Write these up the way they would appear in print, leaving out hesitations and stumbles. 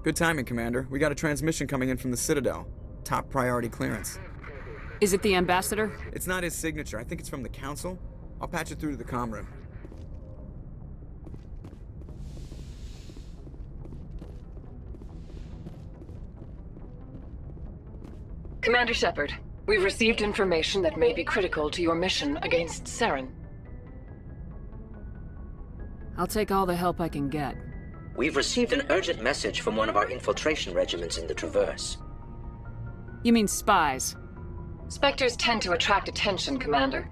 Good timing, Commander. We got a transmission coming in from the Citadel. Top priority clearance. Is it the Ambassador? It's not his signature. I think it's from the Council. I'll patch it through to the comm room. Commander Shepard, we've received information that may be critical to your mission against Saren. I'll take all the help I can get. We've received an urgent message from one of our infiltration regiments in the Traverse. You mean spies? Spectres tend to attract attention, Commander,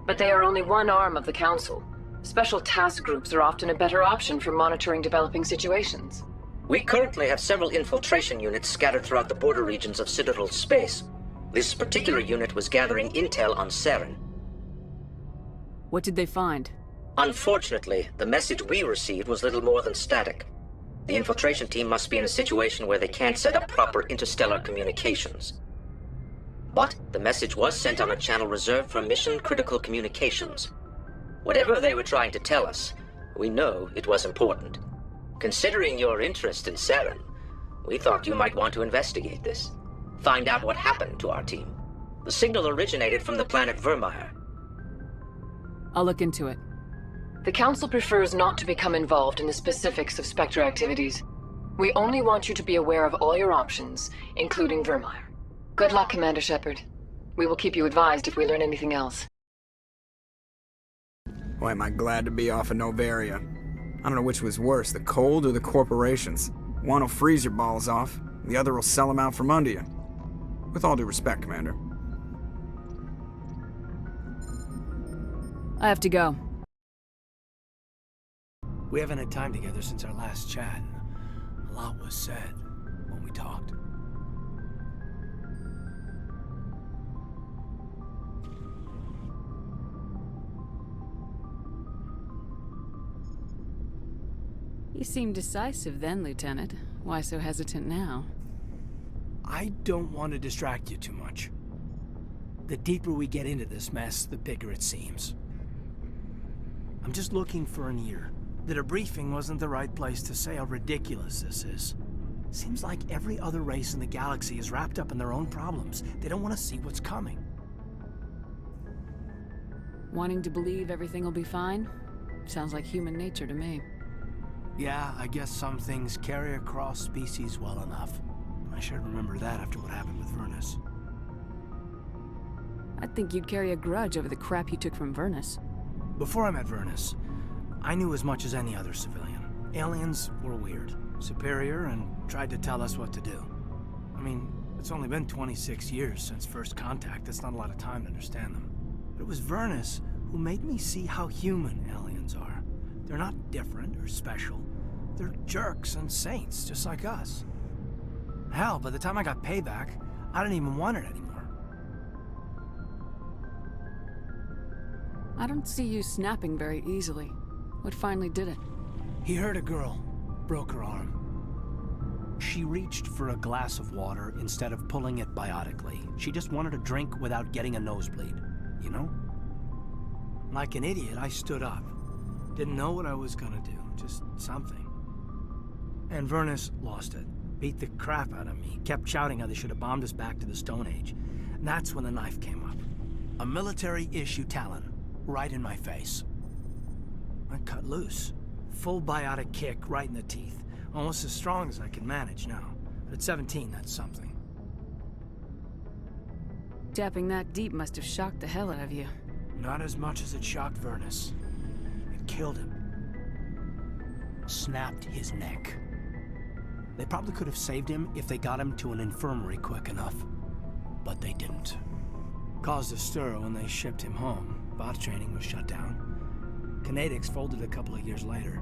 but they are only one arm of the Council. Special task groups are often a better option for monitoring developing situations. We currently have several infiltration units scattered throughout the border regions of Citadel space. This particular unit was gathering intel on Saren. What did they find? Unfortunately, the message we received was little more than static. The infiltration team must be in a situation where they can't set up proper interstellar communications. But the message was sent on a channel reserved for mission-critical communications. Whatever they were trying to tell us, we know it was important. Considering your interest in Saren, we thought you might want to investigate this. Find out what happened to our team. The signal originated from the planet Vermeer. I'll look into it. The Council prefers not to become involved in the specifics of Spectre activities. We only want you to be aware of all your options, including Vermeer. Good luck, Commander Shepard. We will keep you advised if we learn anything else. Boy, am I glad to be off of Novaria. I don't know which was worse, the cold or the corporations. One will freeze your balls off, the other will sell them out from under you. With all due respect, Commander. I have to go. We haven't had time together since our last chat. A lot was said when we talked. You seemed decisive then, Lieutenant. Why so hesitant now? I don't want to distract you too much. The deeper we get into this mess, the bigger it seems. I'm just looking for an ear. The debriefing wasn't the right place to say how ridiculous this is. Seems like every other race in the galaxy is wrapped up in their own problems. They don't want to see what's coming. Wanting to believe everything will be fine? Sounds like human nature to me. Yeah, I guess some things carry across species well enough. I should remember that after what happened with Vernus. I'd think you'd carry a grudge over the crap you took from Vernus. Before I met Vernus, I knew as much as any other civilian. Aliens were weird, superior, and tried to tell us what to do. I mean, it's only been 26 years since first contact. That's not a lot of time to understand them. But it was Vernus who made me see how human aliens are. They're not different or special. They're jerks and saints, just like us. Hell, by the time I got payback, I didn't even want it anymore. I don't see you snapping very easily. What finally did it? He hurt a girl, broke her arm. She reached for a glass of water instead of pulling it biotically. She just wanted a drink without getting a nosebleed, you know? Like an idiot, I stood up. Didn't know what I was gonna do, just something. And Vernus lost it. Beat the crap out of me. Kept shouting how they should have bombed us back to the Stone Age. And that's when the knife came up. A military-issue talon, right in my face. I cut loose. Full biotic kick right in the teeth. Almost as strong as I can manage now. But at 17, that's something. Tapping that deep must have shocked the hell out of you. Not as much as it shocked Vernus. It killed him. Snapped his neck. They probably could have saved him if they got him to an infirmary quick enough. But they didn't. Caused a stir when they shipped him home. Bot training was shut down. Kinetics folded a couple of years later.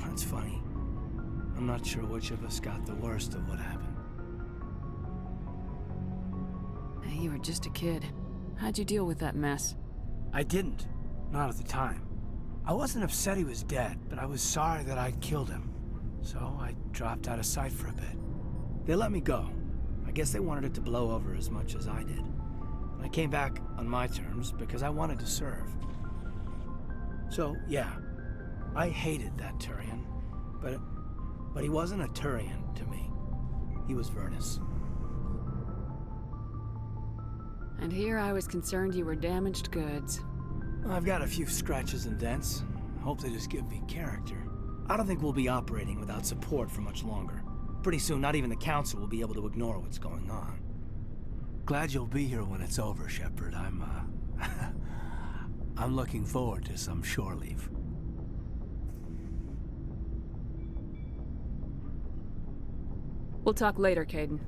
That's funny. I'm not sure which of us got the worst of what happened. Hey, you were just a kid. How'd you deal with that mess? I didn't. Not at the time. I wasn't upset he was dead, but I was sorry that I'd killed him. So I dropped out of sight for a bit. They let me go. I guess they wanted it to blow over as much as I did. I came back on my terms because I wanted to serve. So, yeah, I hated that Turian, but he wasn't a Turian to me. He was Vernus. And here I was concerned you were damaged goods. I've got a few scratches and dents. Hope they just give me character. I don't think we'll be operating without support for much longer. Pretty soon, not even the Council will be able to ignore what's going on. Glad you'll be here when it's over, Shepard. I'm looking forward to some shore leave. We'll talk later, Kaidan.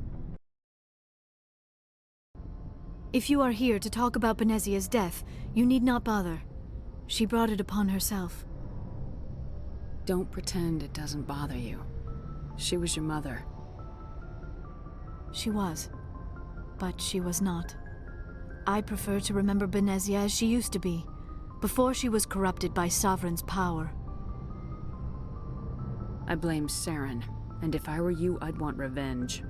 If you are here to talk about Benezia's death, you need not bother. She brought it upon herself. Don't pretend it doesn't bother you. She was your mother. She was. But she was not. I prefer to remember Benezia as she used to be, before she was corrupted by Sovereign's power. I blame Saren, and if I were you, I'd want revenge.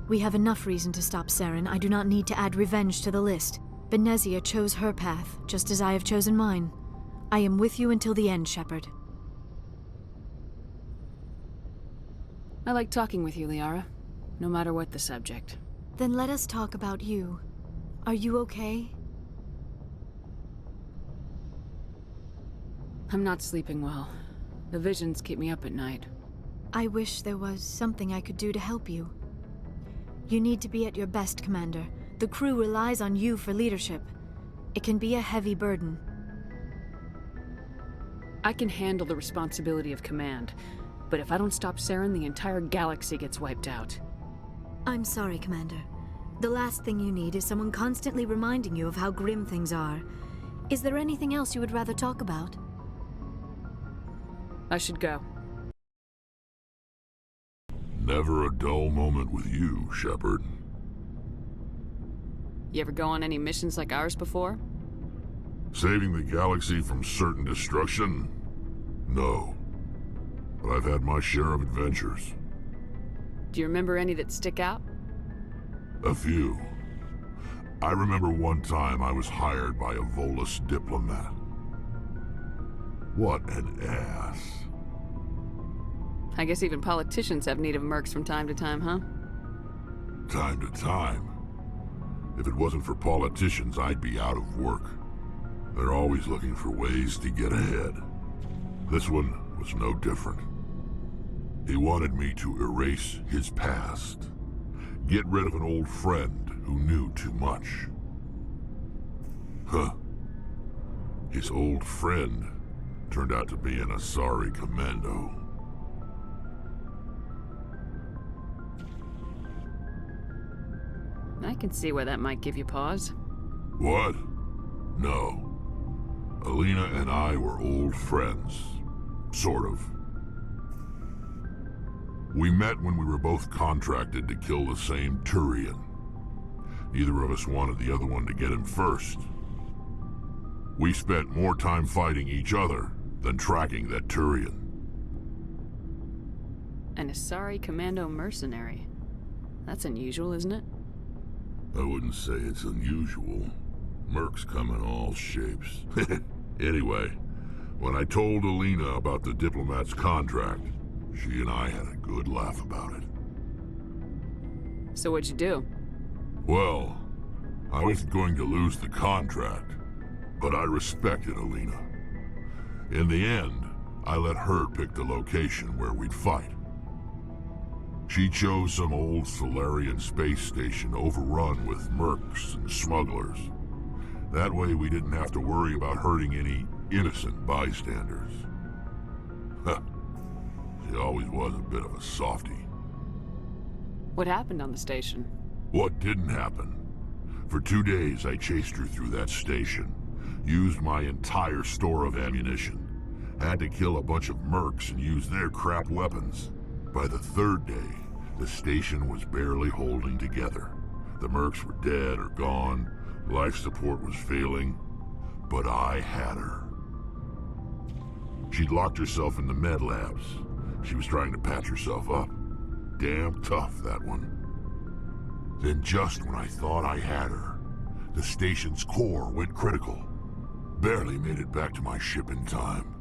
We have enough reason to stop Saren. I do not need to add revenge to the list. Benezia chose her path, just as I have chosen mine. I am with you until the end, Shepard. I like talking with you, Liara, no matter what the subject. Then let us talk about you. Are you okay? I'm not sleeping well. The visions keep me up at night. I wish there was something I could do to help you. You need to be at your best, Commander. The crew relies on you for leadership. It can be a heavy burden. I can handle the responsibility of command, but if I don't stop Saren, the entire galaxy gets wiped out. I'm sorry, Commander. The last thing you need is someone constantly reminding you of how grim things are. Is there anything else you would rather talk about? I should go. Never a dull moment with you, Shepard. You ever go on any missions like ours before? Saving the galaxy from certain destruction? No. But I've had my share of adventures. Do you remember any that stick out? A few. I remember one time I was hired by a Volus diplomat. What an ass. I guess even politicians have need of mercs from time to time, huh? Time to time. If it wasn't for politicians, I'd be out of work. They're always looking for ways to get ahead. This one was no different. He wanted me to erase his past. Get rid of an old friend who knew too much. Huh. His old friend turned out to be an Asari commando. I can see why that might give you pause. What? No. Alina and I were old friends. Sort of. We met when we were both contracted to kill the same Turian. Neither of us wanted the other one to get him first. We spent more time fighting each other than tracking that Turian. An Asari commando mercenary. That's unusual, isn't it? I wouldn't say it's unusual. Mercs come in all shapes. Anyway, when I told Alina about the diplomat's contract, she and I had a good laugh about it. So what'd you do? Well, I wasn't going to lose the contract, but I respected Alina. In the end, I let her pick the location where we'd fight. She chose some old Solarian space station overrun with mercs and smugglers. That way we didn't have to worry about hurting any innocent bystanders. Huh. She always was a bit of a softie. What happened on the station? What didn't happen? For 2 days I chased her through that station, used my entire store of ammunition, had to kill a bunch of mercs and use their crap weapons. By the 3rd day, the station was barely holding together. The mercs were dead or gone, life support was failing, but I had her. She'd locked herself in the med labs. She was trying to patch herself up. Damn tough, that one. Then just when I thought I had her, the station's core went critical. Barely made it back to my ship in time.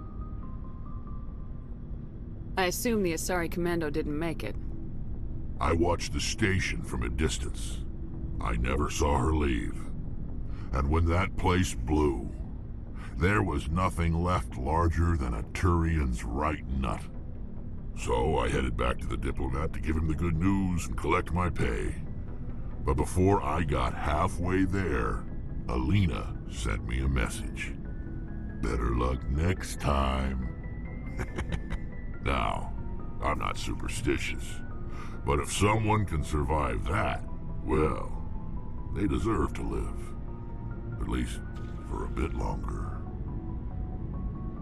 I assume the Asari commando didn't make it. I watched the station from a distance. I never saw her leave. And when that place blew, there was nothing left larger than a Turian's right nut. So I headed back to the diplomat to give him the good news and collect my pay. But before I got halfway there, Alina sent me a message. Better luck next time. Now, I'm not superstitious, but if someone can survive that, well, they deserve to live. At least for a bit longer.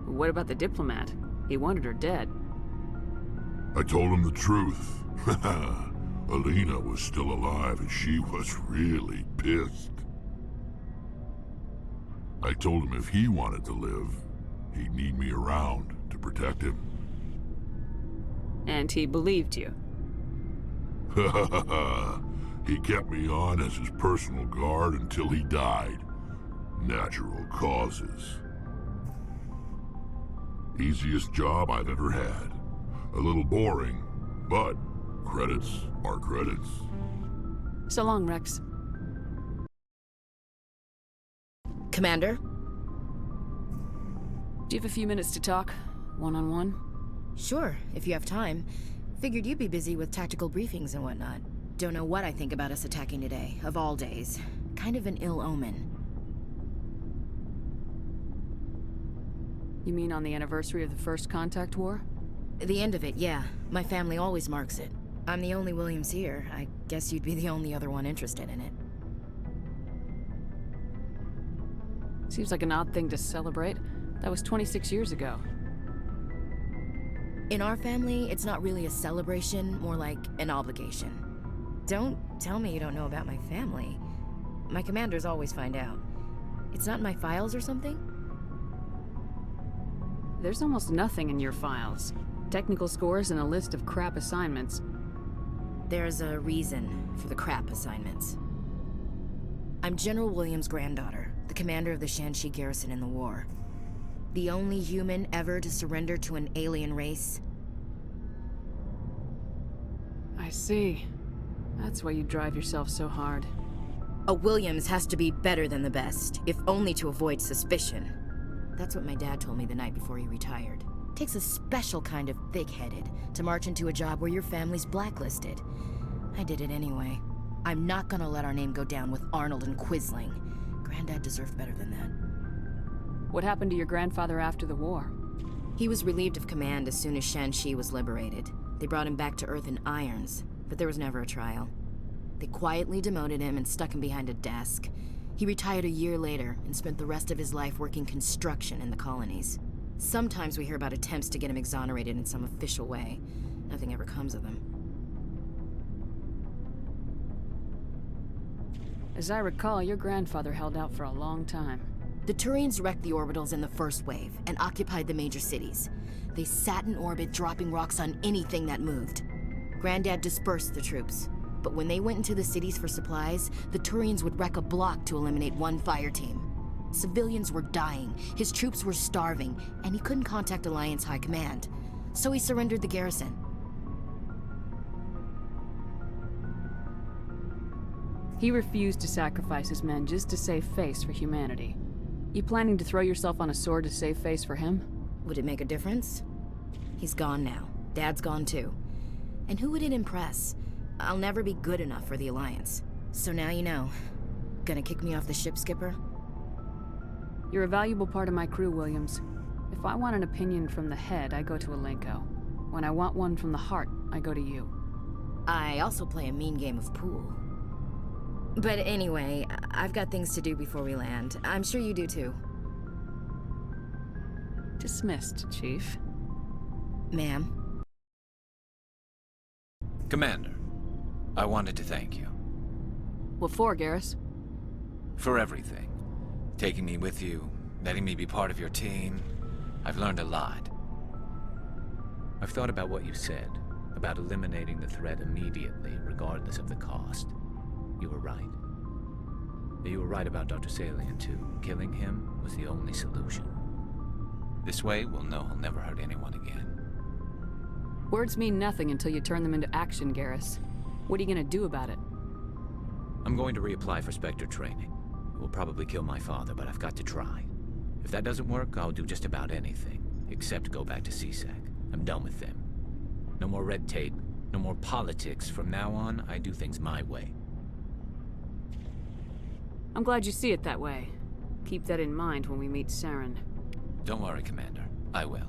What about the diplomat? He wanted her dead. I told him the truth. Alina was still alive and she was really pissed. I told him if he wanted to live, he'd need me around to protect him. And he believed you. He kept me on as his personal guard until he died. Natural causes. Easiest job I've ever had. A little boring, but credits are credits. So long, Rex. Commander? Do you have a few minutes to talk? One-on-one? Sure, if you have time. Figured you'd be busy with tactical briefings and whatnot. Don't know what I think about us attacking today, of all days. Kind of an ill omen. You mean on the anniversary of the first contact war? The end of it, yeah. My family always marks it. I'm the only Williams here. I guess you'd be the only other one interested in it. Seems like an odd thing to celebrate. That was 26 years ago. In our family, it's not really a celebration, more like an obligation. Don't tell me you don't know about my family. My commanders always find out. It's not in my files or something? There's almost nothing in your files. Technical scores and a list of crap assignments. There's a reason for the crap assignments. I'm General Williams' granddaughter, the commander of the Shanxi garrison in the war. The only human ever to surrender to an alien race. I see. That's why you drive yourself so hard. A Williams has to be better than the best, if only to avoid suspicion. That's what my dad told me the night before he retired. Takes a special kind of thick-headed to march into a job where your family's blacklisted. I did it anyway. I'm not gonna let our name go down with Arnold and Quisling. Granddad deserved better than that. What happened to your grandfather after the war? He was relieved of command as soon as Shanxi was liberated. They brought him back to Earth in irons, but there was never a trial. They quietly demoted him and stuck him behind a desk. He retired a year later and spent the rest of his life working construction in the colonies. Sometimes we hear about attempts to get him exonerated in some official way. Nothing ever comes of them. As I recall, your grandfather held out for a long time. The Turians wrecked the orbitals in the first wave and occupied the major cities. They sat in orbit, dropping rocks on anything that moved. Granddad dispersed the troops. But when they went into the cities for supplies, the Turians would wreck a block to eliminate one fire team. Civilians were dying, his troops were starving, and he couldn't contact Alliance High Command. So he surrendered the garrison. He refused to sacrifice his men just to save face for humanity. You planning to throw yourself on a sword to save face for him? Would it make a difference? He's gone now. Dad's gone too. And who would it impress? I'll never be good enough for the Alliance. So now you know. Gonna kick me off the ship, Skipper? You're a valuable part of my crew, Williams. If I want an opinion from the head, I go to Alenko. When I want one from the heart, I go to you. I also play a mean game of pool. But anyway, I've got things to do before we land. I'm sure you do too. Dismissed, Chief. Ma'am. Commander, I wanted to thank you. What for, Garrus? For everything. Taking me with you, letting me be part of your team. I've learned a lot. I've thought about what you said, about eliminating the threat immediately, regardless of the cost. You were right. You were right about Dr. Salian, too. Killing him was the only solution. This way, we'll know he'll never hurt anyone again. Words mean nothing until you turn them into action, Garrus. What are you gonna do about it? I'm going to reapply for Spectre training. It will probably kill my father, but I've got to try. If that doesn't work, I'll do just about anything, except go back to CSAC. I'm done with them. No more red tape, no more politics. From now on, I do things my way. I'm glad you see it that way. Keep that in mind when we meet Saren. Don't worry, Commander. I will.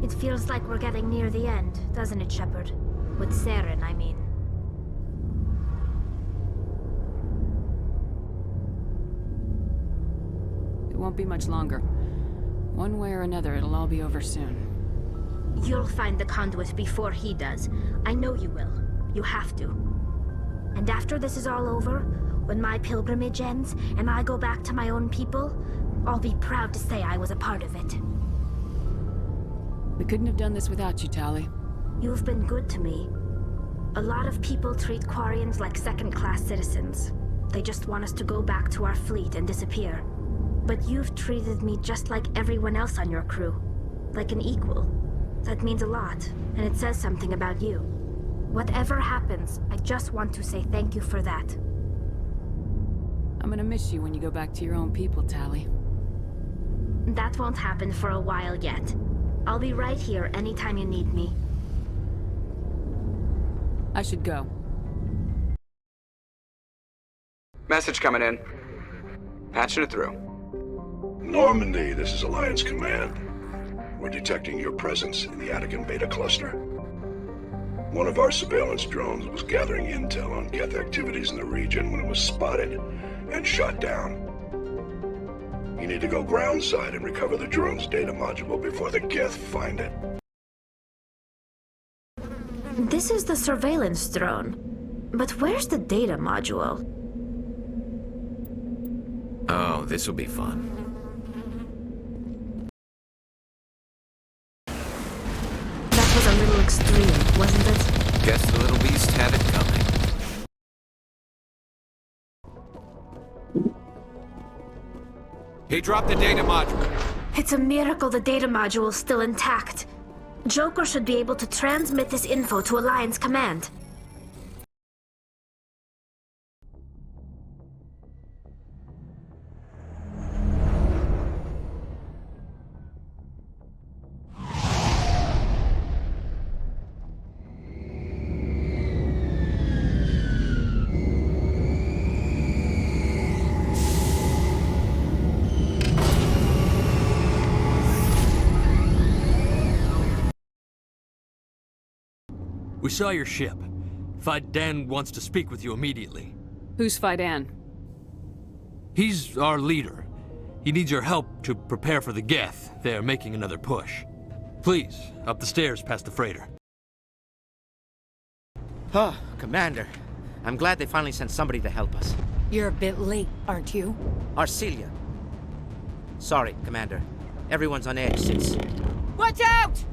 It feels like we're getting near the end, doesn't it, Shepard? With Saren, I mean. It won't be much longer. One way or another, it'll all be over soon. You'll find the conduit before he does. I know you will. You have to. And after this is all over, when my pilgrimage ends, and I go back to my own people, I'll be proud to say I was a part of it. We couldn't have done this without you, Tali. You've been good to me. A lot of people treat Quarians like second-class citizens. They just want us to go back to our fleet and disappear. But you've treated me just like everyone else on your crew. Like an equal. That means a lot, and it says something about you. Whatever happens, I just want to say thank you for that. I'm gonna miss you when you go back to your own people, Tali. That won't happen for a while yet. I'll be right here anytime you need me. I should go. Message coming in. Patching it through. Normandy, this is Alliance Command. We're detecting your presence in the Attican Beta Cluster. One of our surveillance drones was gathering intel on Geth activities in the region when it was spotted and shot down. You need to go groundside and recover the drone's data module before the Geth find it. This is the surveillance drone. But where's the data module? Oh, this will be fun. That was a little extreme, wasn't it? Guess the little beast had it coming. He dropped the data module. It's a miracle the data module's still intact. Joker should be able to transmit this info to Alliance Command. We saw your ship. Kaidan wants to speak with you immediately. Who's Kaidan? He's our leader. He needs your help to prepare for the Geth. They're making another push. Please, up the stairs past the freighter. Oh, Commander. I'm glad they finally sent somebody to help us. You're a bit late, aren't you? Arcelia. Sorry, Commander. Everyone's on edge since... Watch out!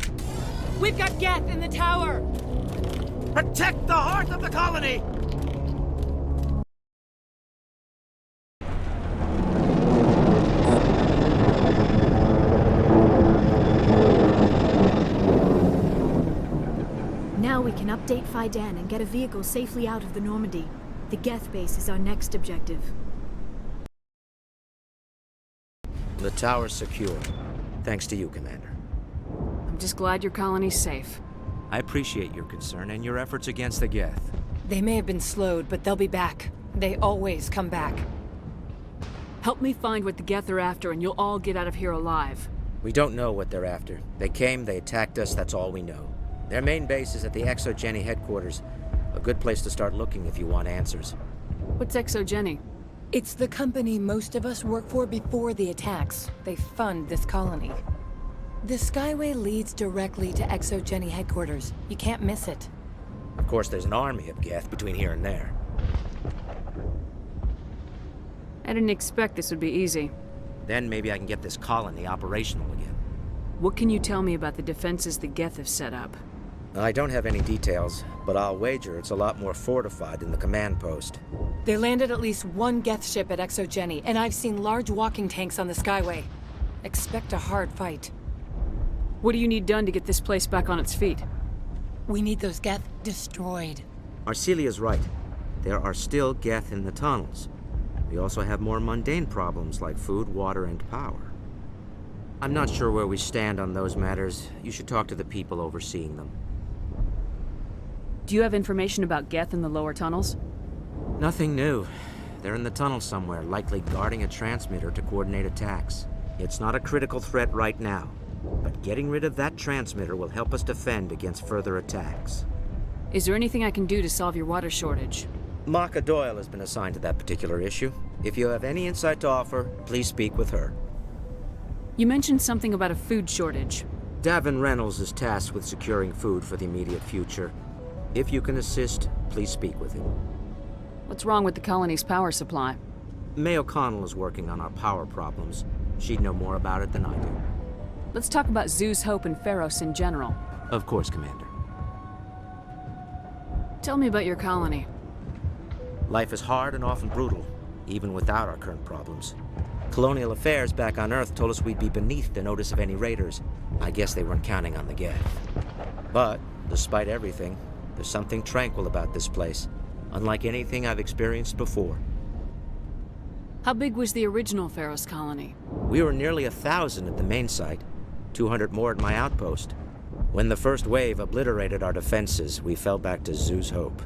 We've got Geth in the tower! Protect the heart of the colony! Now we can update Kaidan and get a vehicle safely out of the Normandy. The Geth base is our next objective. The tower's secure. Thanks to you, Commander. I'm just glad your colony's safe. I appreciate your concern and your efforts against the Geth. They may have been slowed, but they'll be back. They always come back. Help me find what the Geth are after, and you'll all get out of here alive. We don't know what they're after. They came, they attacked us, that's all we know. Their main base is at the ExoGeni headquarters. A good place to start looking if you want answers. What's ExoGeni? It's the company most of us work for before the attacks. They fund this colony. The Skyway leads directly to ExoGeni headquarters. You can't miss it. Of course, there's an army of Geth between here and there. I didn't expect this would be easy. Then maybe I can get this colony operational again. What can you tell me about the defenses the Geth have set up? I don't have any details, but I'll wager it's a lot more fortified than the command post. They landed at least one Geth ship at ExoGeni, and I've seen large walking tanks on the Skyway. Expect a hard fight. What do you need done to get this place back on its feet? We need those Geth destroyed. Arcelia's right. There are still Geth in the tunnels. We also have more mundane problems like food, water, and power. I'm not sure where we stand on those matters. You should talk to the people overseeing them. Do you have information about Geth in the lower tunnels? Nothing new. They're in the tunnel somewhere, likely guarding a transmitter to coordinate attacks. It's not a critical threat right now, but getting rid of that transmitter will help us defend against further attacks. Is there anything I can do to solve your water shortage? Maka Doyle has been assigned to that particular issue. If you have any insight to offer, please speak with her. You mentioned something about a food shortage. Davin Reynolds is tasked with securing food for the immediate future. If you can assist, please speak with him. What's wrong with the colony's power supply? May O'Connell is working on our power problems. She'd know more about it than I do. Let's talk about Zeus, Hope, and Pharos in general. Of course, Commander. Tell me about your colony. Life is hard and often brutal, even without our current problems. Colonial affairs back on Earth told us we'd be beneath the notice of any raiders. I guess they weren't counting on the Geth. But, despite everything, there's something tranquil about this place, unlike anything I've experienced before. How big was the original Pharos colony? We were nearly 1,000 at the main site, 200 more at my outpost. When the first wave obliterated our defenses, we fell back to Zeus Hope.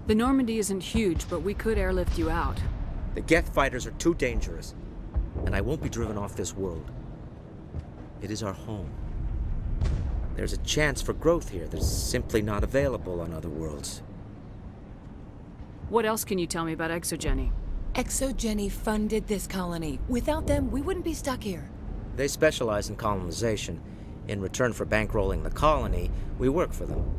The Normandy isn't huge, but we could airlift you out. The Geth fighters are too dangerous, and I won't be driven off this world. It is our home. There's a chance for growth here that's simply not available on other worlds. What else can you tell me about Exogeny? Exogeny funded this colony. Without them, we wouldn't be stuck here. They specialize in colonization. In return for bankrolling the colony, we work for them.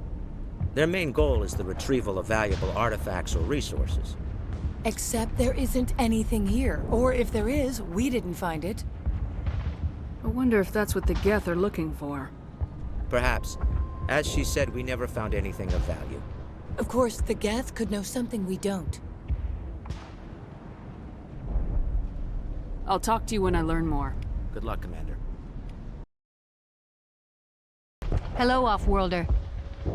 Their main goal is the retrieval of valuable artifacts or resources. Except there isn't anything here. Or if there is, we didn't find it. I wonder if that's what the Geth are looking for. Perhaps. As she said, we never found anything of value. Of course, the Geth could know something we don't. I'll talk to you when I learn more. Good luck, Commander. Hello, Off-Worlder.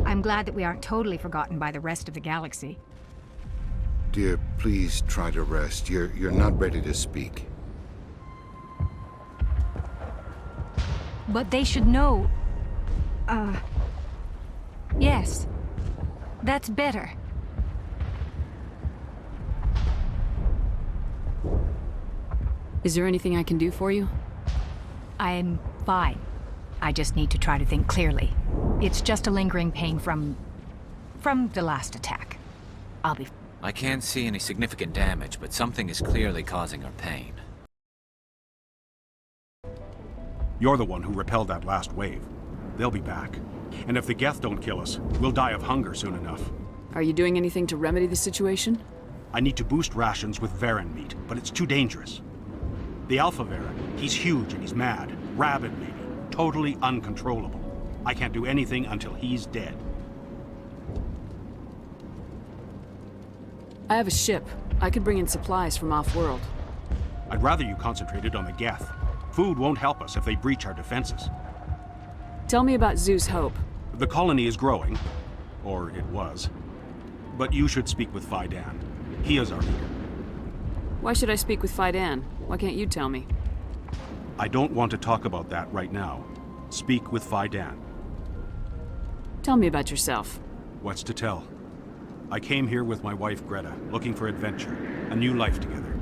I'm glad that we aren't totally forgotten by the rest of the galaxy. Dear, please try to rest. You're not ready to speak. But they should know... Yes. That's better. Is there anything I can do for you? I'm fine. I just need to try to think clearly. It's just a lingering pain from the last attack. I'll be... I can't see any significant damage, but something is clearly causing her pain. You're the one who repelled that last wave. They'll be back. And if the Geth don't kill us, we'll die of hunger soon enough. Are you doing anything to remedy the situation? I need to boost rations with Varan meat, but it's too dangerous. The Alpha Varan, he's huge and he's mad. Rabid, maybe. Totally uncontrollable. I can't do anything until he's dead. I have a ship. I could bring in supplies from off-world. I'd rather you concentrated on the Geth. Food won't help us if they breach our defenses. Tell me about Zeus Hope. The colony is growing. Or it was. But you should speak with Kaidan. He is our leader. Why should I speak with Kaidan? Why can't you tell me? I don't want to talk about that right now. Speak with Kaidan. Tell me about yourself. What's to tell? I came here with my wife Greta, looking for adventure, a new life together.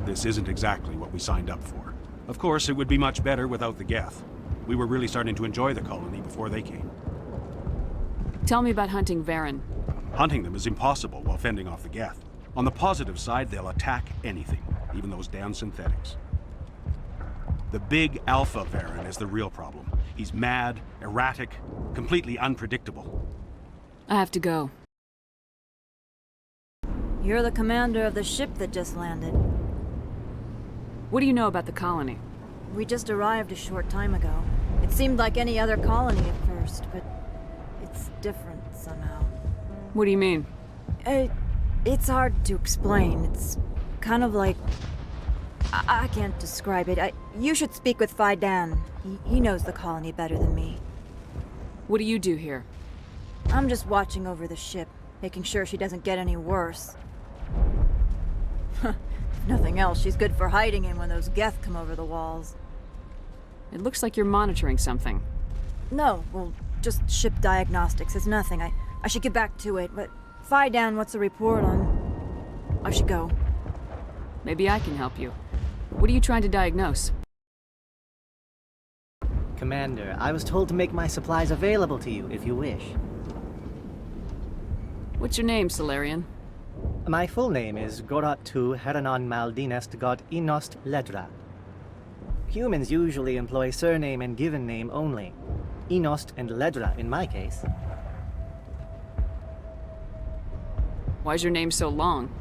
This isn't exactly what we signed up for. Of course, it would be much better without the Geth. We were really starting to enjoy the colony before they came. Tell me about hunting Varan. Hunting them is impossible while fending off the Geth. On the positive side, they'll attack anything, even those damn synthetics. The big Alpha Varan is the real problem. He's mad, erratic, completely unpredictable. I have to go. You're the commander of the ship that just landed. What do you know about the colony? We just arrived a short time ago. It seemed like any other colony at first, but it's different somehow. What do you mean? It's hard to explain. It's kind of like... I can't describe it. You should speak with Kaidan. He knows the colony better than me. What do you do here? I'm just watching over the ship, making sure she doesn't get any worse. If nothing else, she's good for hiding in when those Geth come over the walls. It looks like you're monitoring something. No, well, just ship diagnostics. It's nothing. I should get back to it, but Kaidan, what's the report on? I should go. Maybe I can help you. What are you trying to diagnose? Commander, I was told to make my supplies available to you if you wish. What's your name, Solarian? My full name is Gorat-tu Heranon Maldinest God Inost Ledra. Humans usually employ surname and given name only. Inost and Ledra in my case. Why's your name so long?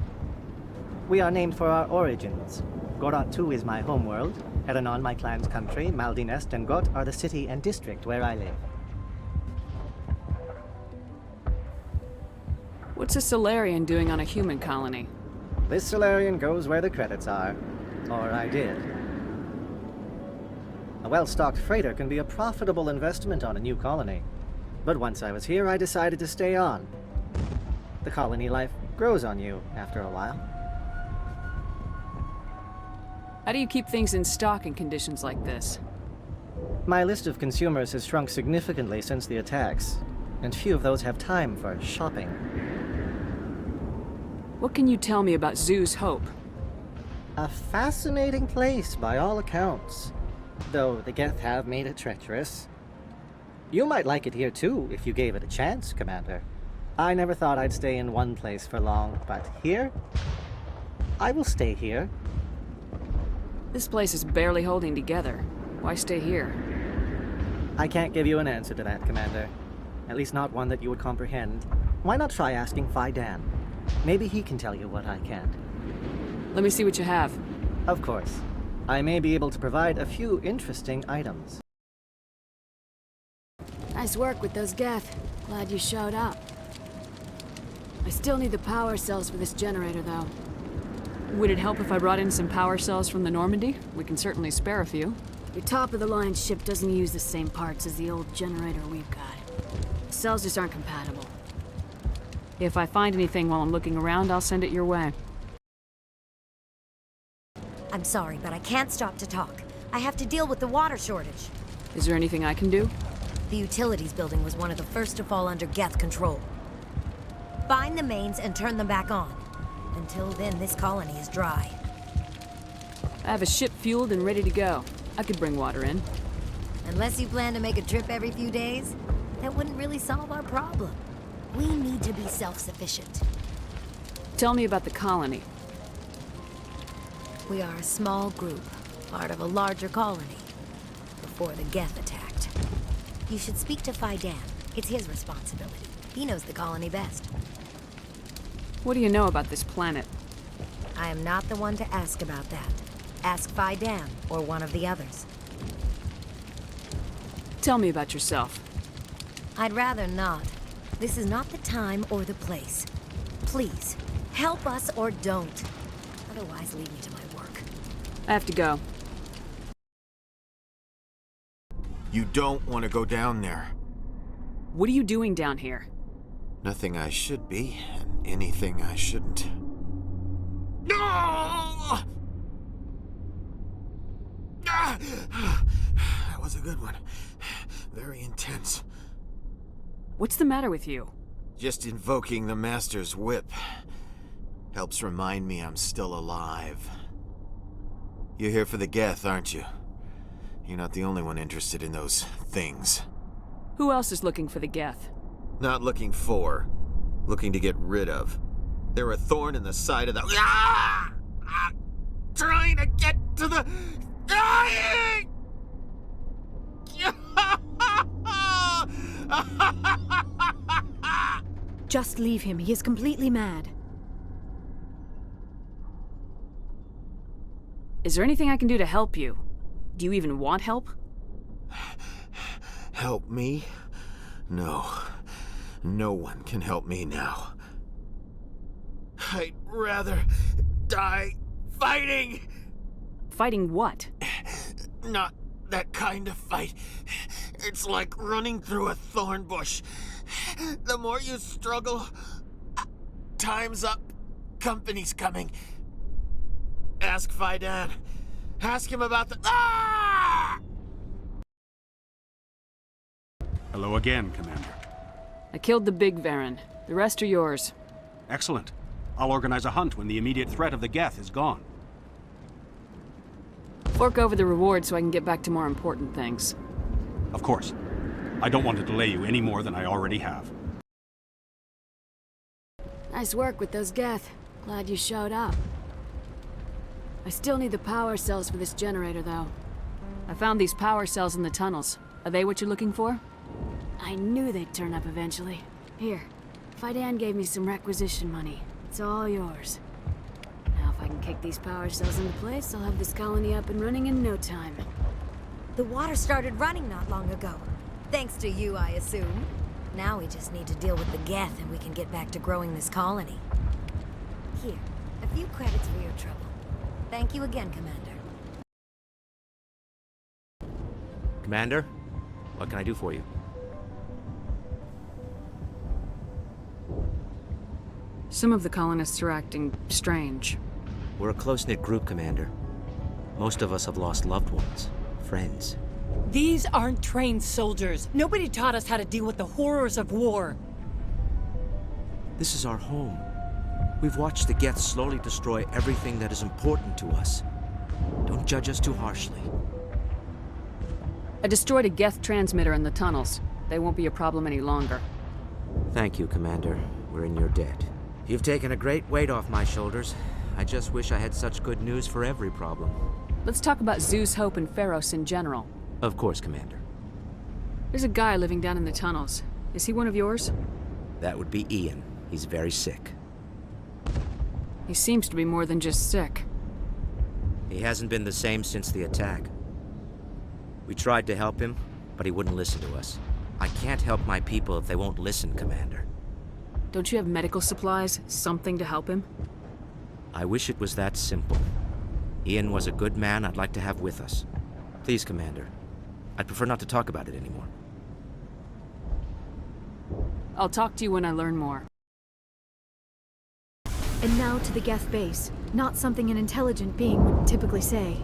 We are named for our origins. Gorat-tu is my homeworld, Heranon my clan's country, Maldinest and Got are the city and district where I live. What's a Solarian doing on a human colony? This Solarian goes where the credits are. Or I did. A well-stocked freighter can be a profitable investment on a new colony. But once I was here, I decided to stay on. The colony life grows on you after a while. How do you keep things in stock in conditions like this? My list of consumers has shrunk significantly since the attacks, and few of those have time for shopping. What can you tell me about Zoo's Hope? A fascinating place by all accounts, though the Geth have made it treacherous. You might like it here too, if you gave it a chance, Commander. I never thought I'd stay in one place for long, but here? I will stay here. This place is barely holding together. Why stay here? I can't give you an answer to that, Commander. At least not one that you would comprehend. Why not try asking Kaidan? Maybe he can tell you what I can't. Let me see what you have. Of course. I may be able to provide a few interesting items. Nice work with those Geth. Glad you showed up. I still need the power cells for this generator, though. Would it help if I brought in some power cells from the Normandy? We can certainly spare a few. Your top-of-the-line ship doesn't use the same parts as the old generator we've got. The cells just aren't compatible. If I find anything while I'm looking around, I'll send it your way. I'm sorry, but I can't stop to talk. I have to deal with the water shortage. Is there anything I can do? The utilities building was one of the first to fall under Geth control. Find the mains and turn them back on. Until then, this colony is dry. I have a ship fueled and ready to go. I could bring water in. Unless you plan to make a trip every few days, that wouldn't really solve our problem. We need to be self-sufficient. Tell me about the colony. We are a small group, part of a larger colony, before the Geth attacked. You should speak to Kaidan. It's his responsibility. He knows the colony best. What do you know about this planet? I am not the one to ask about that. Ask Kaidan or one of the others. Tell me about yourself. I'd rather not. This is not the time or the place. Please, help us or don't. Otherwise, leave me to my work. I have to go. You don't want to go down there. What are you doing down here? Nothing I should be, and anything I shouldn't. No! That was a good one. Very intense. What's the matter with you? Just invoking the Master's whip helps remind me I'm still alive. You're here for the Geth, aren't you? You're not the only one interested in those things. Who else is looking for the Geth? Not looking for, looking to get rid of. They're a thorn in the side of the... Ah! Trying to get to the... Dying! Just leave him. He is completely mad. Is there anything I can do to help you? Do you even want help? Help me? No. No one can help me now. I'd rather die fighting! Fighting what? Not that kind of fight. It's like running through a thorn bush. The more you struggle, time's up. Company's coming. Ask Kaidan. Ask him about the... Ah! Hello again, Commander. I killed the big Varen. The rest are yours. Excellent. I'll organize a hunt when the immediate threat of the Geth is gone. Fork over the reward so I can get back to more important things. Of course. I don't want to delay you any more than I already have. Nice work with those Geth. Glad you showed up. I still need the power cells for this generator, though. I found these power cells in the tunnels. Are they what you're looking for? I knew they'd turn up eventually. Here, Kaidan gave me some requisition money. It's all yours. Now if I can kick these power cells into place, I'll have this colony up and running in no time. The water started running not long ago. Thanks to you, I assume. Now we just need to deal with the Geth and we can get back to growing this colony. Here, a few credits for your trouble. Thank you again, Commander. Commander, what can I do for you? Some of the colonists are acting strange. We're a close-knit group, Commander. Most of us have lost loved ones, friends. These aren't trained soldiers. Nobody taught us how to deal with the horrors of war. This is our home. We've watched the Geth slowly destroy everything that is important to us. Don't judge us too harshly. I destroyed a Geth transmitter in the tunnels. They won't be a problem any longer. Thank you, Commander. We're in your debt. You've taken a great weight off my shoulders. I just wish I had such good news for every problem. Let's talk about Zeus, Hope, and Pharos in general. Of course, Commander. There's a guy living down in the tunnels. Is he one of yours? That would be Ian. He's very sick. He seems to be more than just sick. He hasn't been the same since the attack. We tried to help him, but he wouldn't listen to us. I can't help my people if they won't listen, Commander. Don't you have medical supplies? Something to help him? I wish it was that simple. Ian was a good man I'd like to have with us. Please, Commander. I'd prefer not to talk about it anymore. I'll talk to you when I learn more. And now to the Geth base. Not something an intelligent being would typically say.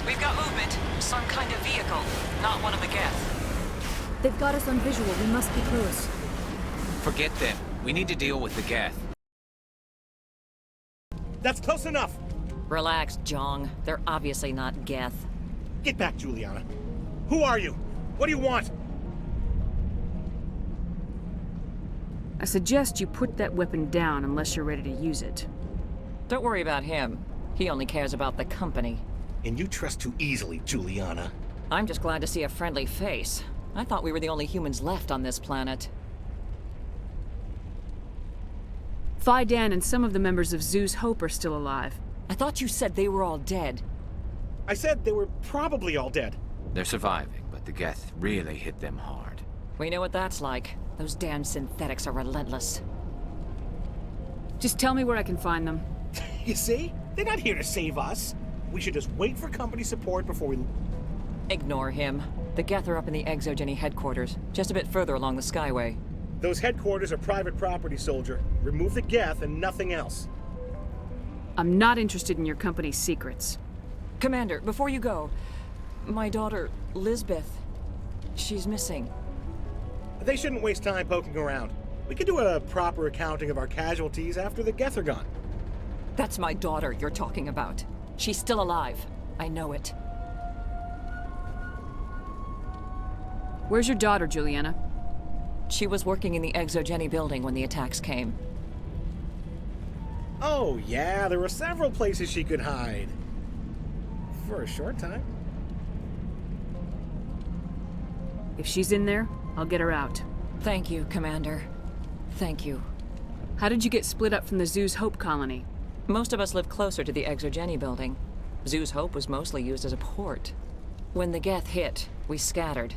We've got movement. Some kind of vehicle. Not one of the Geth. They've got us on visual. We must be close. Forget them. We need to deal with the Geth. That's close enough! Relax, Jong. They're obviously not Geth. Get back, Juliana. Who are you? What do you want? I suggest you put that weapon down unless you're ready to use it. Don't worry about him. He only cares about the company. And you trust too easily, Juliana. I'm just glad to see a friendly face. I thought we were the only humans left on this planet. Kaidan and some of the members of Zeus Hope are still alive. I thought you said they were all dead. I said they were probably all dead. They're surviving, but the Geth really hit them hard. We know what that's like. Those damn synthetics are relentless. Just tell me where I can find them. You see? They're not here to save us. We should just wait for company support before we... Ignore him. The Geth are up in the Exogeny headquarters, just a bit further along the Skyway. Those headquarters are private property, soldier. Remove the Geth and nothing else. I'm not interested in your company's secrets. Commander, before you go, my daughter, Lisbeth, she's missing. They shouldn't waste time poking around. We could do a proper accounting of our casualties after the Geth are gone. That's my daughter you're talking about. She's still alive. I know it. Where's your daughter, Juliana? She was working in the Exogeny building when the attacks came. Oh, yeah, there were several places she could hide. For a short time. If she's in there, I'll get her out. Thank you, Commander. Thank you. How did you get split up from the Zeus Hope colony? Most of us live closer to the Exogeny building. Zeus Hope was mostly used as a port. When the Geth hit, we scattered.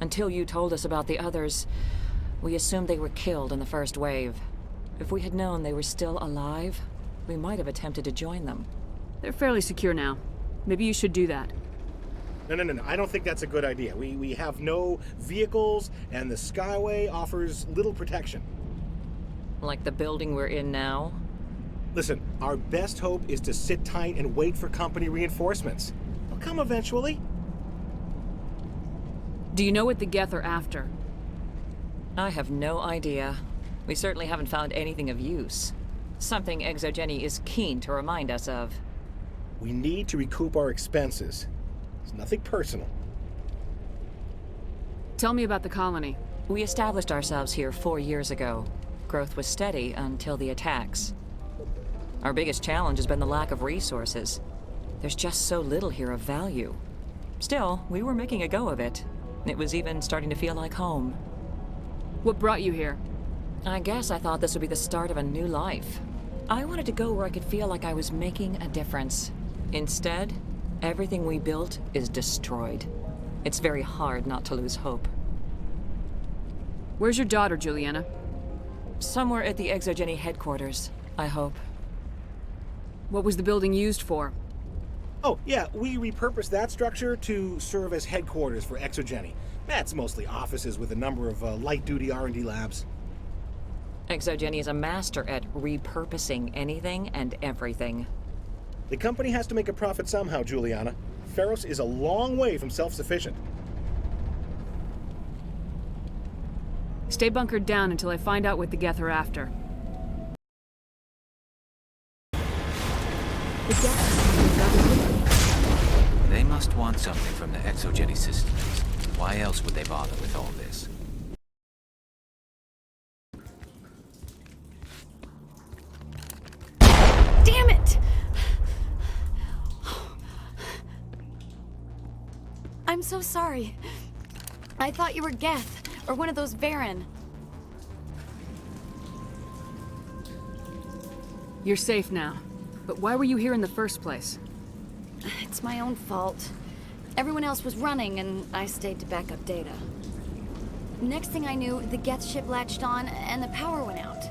Until you told us about the others, we assumed they were killed in the first wave. If we had known they were still alive, we might have attempted to join them. They're fairly secure now. Maybe you should do that. No. I don't think that's a good idea. We have no vehicles, and the Skyway offers little protection. Like the building we're in now? Listen, our best hope is to sit tight and wait for company reinforcements. They'll come eventually. Do you know what the Geth are after? I have no idea. We certainly haven't found anything of use. Something Exogeny is keen to remind us of. We need to recoup our expenses. It's nothing personal. Tell me about the colony. We established ourselves here 4 years ago. Growth was steady until the attacks. Our biggest challenge has been the lack of resources. There's just so little here of value. Still, we were making a go of it. It was even starting to feel like home. What brought you here? I guess I thought this would be the start of a new life. I wanted to go where I could feel like I was making a difference. Instead, everything we built is destroyed. It's very hard not to lose hope. Where's your daughter, Juliana? Somewhere at the Exogeny headquarters, I hope. What was the building used for? Oh, yeah, we repurposed that structure to serve as headquarters for Exogeny. That's mostly offices with a number of light-duty R&D labs. Exogeny is a master at repurposing anything and everything. The company has to make a profit somehow, Juliana. Feros is a long way from self-sufficient. Stay bunkered down until I find out what the Geth are after. The Geth. They must want something from the Exogeny systems. Why else would they bother with all this? Damn it! I'm so sorry. I thought you were Geth, or one of those Varen. You're safe now. But why were you here in the first place? It's my own fault. Everyone else was running, and I stayed to back up data. Next thing I knew, the Geth ship latched on, and the power went out.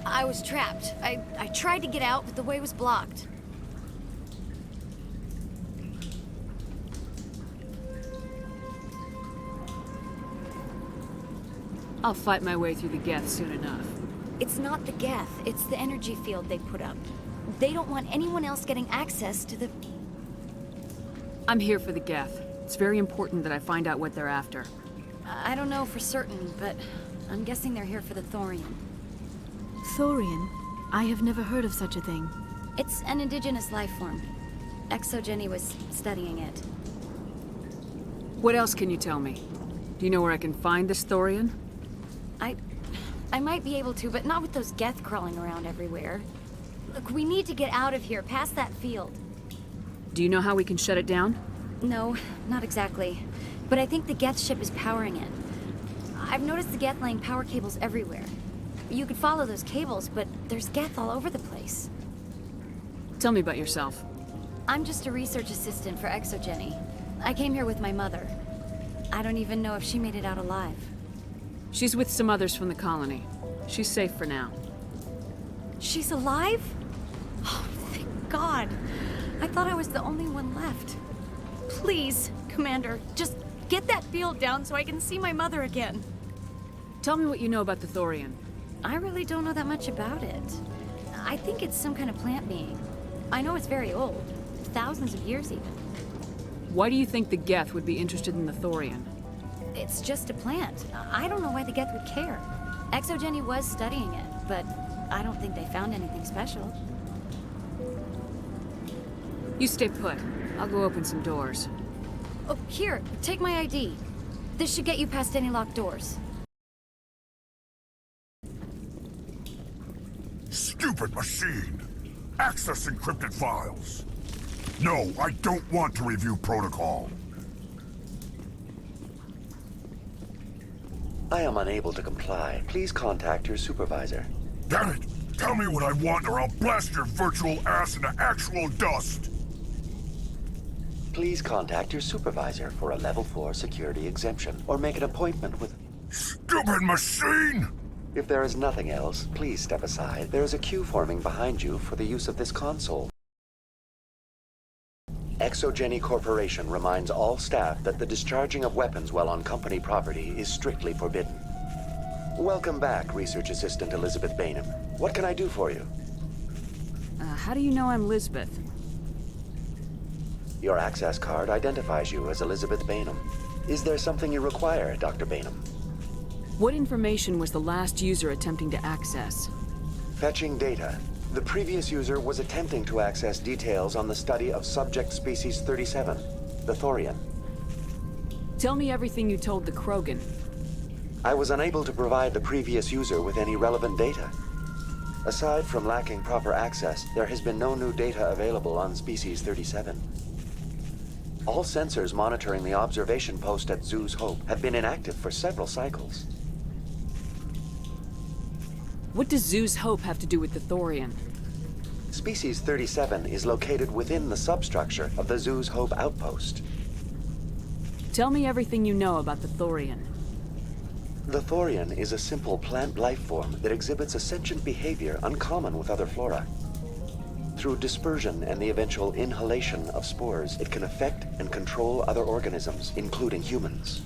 I was trapped. I tried to get out, but the way was blocked. I'll fight my way through the Geth soon enough. It's not the Geth, it's the energy field they put up. They don't want anyone else getting access to the... I'm here for the Geth. It's very important that I find out what they're after. I don't know for certain, but I'm guessing they're here for the Thorian. Thorian? I have never heard of such a thing. It's an indigenous life form. Exogeny was studying it. What else can you tell me? Do you know where I can find this Thorian? I might be able to, but not with those Geth crawling around everywhere. Look, we need to get out of here, past that field. Do you know how we can shut it down? No, not exactly. But I think the Geth ship is powering it. I've noticed the Geth laying power cables everywhere. You could follow those cables, but there's Geth all over the place. Tell me about yourself. I'm just a research assistant for Exogeny. I came here with my mother. I don't even know if she made it out alive. She's with some others from the colony. She's safe for now. She's alive? Oh, thank God. I thought I was the only one left. Please, Commander, just get that field down so I can see my mother again. Tell me what you know about the Thorian. I really don't know that much about it. I think it's some kind of plant being. I know it's very old. Thousands of years even. Why do you think the Geth would be interested in the Thorian? It's just a plant. I don't know why the Geth would care. Exogeny was studying it, but I don't think they found anything special. You stay put. I'll go open some doors. Oh, here, take my ID. This should get you past any locked doors. Stupid machine! Access encrypted files! No, I don't want to review protocol. I am unable to comply. Please contact your supervisor. Damn it! Tell me what I want or I'll blast your virtual ass into actual dust! Please contact your supervisor for a level 4 security exemption, or make an appointment with... Stupid machine! If there is nothing else, please step aside. There is a queue forming behind you for the use of this console. Exogeny Corporation reminds all staff that the discharging of weapons while on company property is strictly forbidden. Welcome back, Research Assistant Elizabeth Bainham. What can I do for you? How do you know I'm Lisbeth? Your access card identifies you as Elizabeth Bainham. Is there something you require, Dr. Bainham? What information was the last user attempting to access? Fetching data. The previous user was attempting to access details on the study of subject species 37, the Thorian. Tell me everything you told the Krogan. I was unable to provide the previous user with any relevant data. Aside from lacking proper access, there has been no new data available on species 37. All sensors monitoring the observation post at Zoo's Hope have been inactive for several cycles. What does Zoo's Hope have to do with the Thorian? Species 37 is located within the substructure of the Zoo's Hope outpost. Tell me everything you know about the Thorian. The Thorian is a simple plant life form that exhibits a sentient behavior uncommon with other flora. Through dispersion and the eventual inhalation of spores, it can affect and control other organisms, including humans.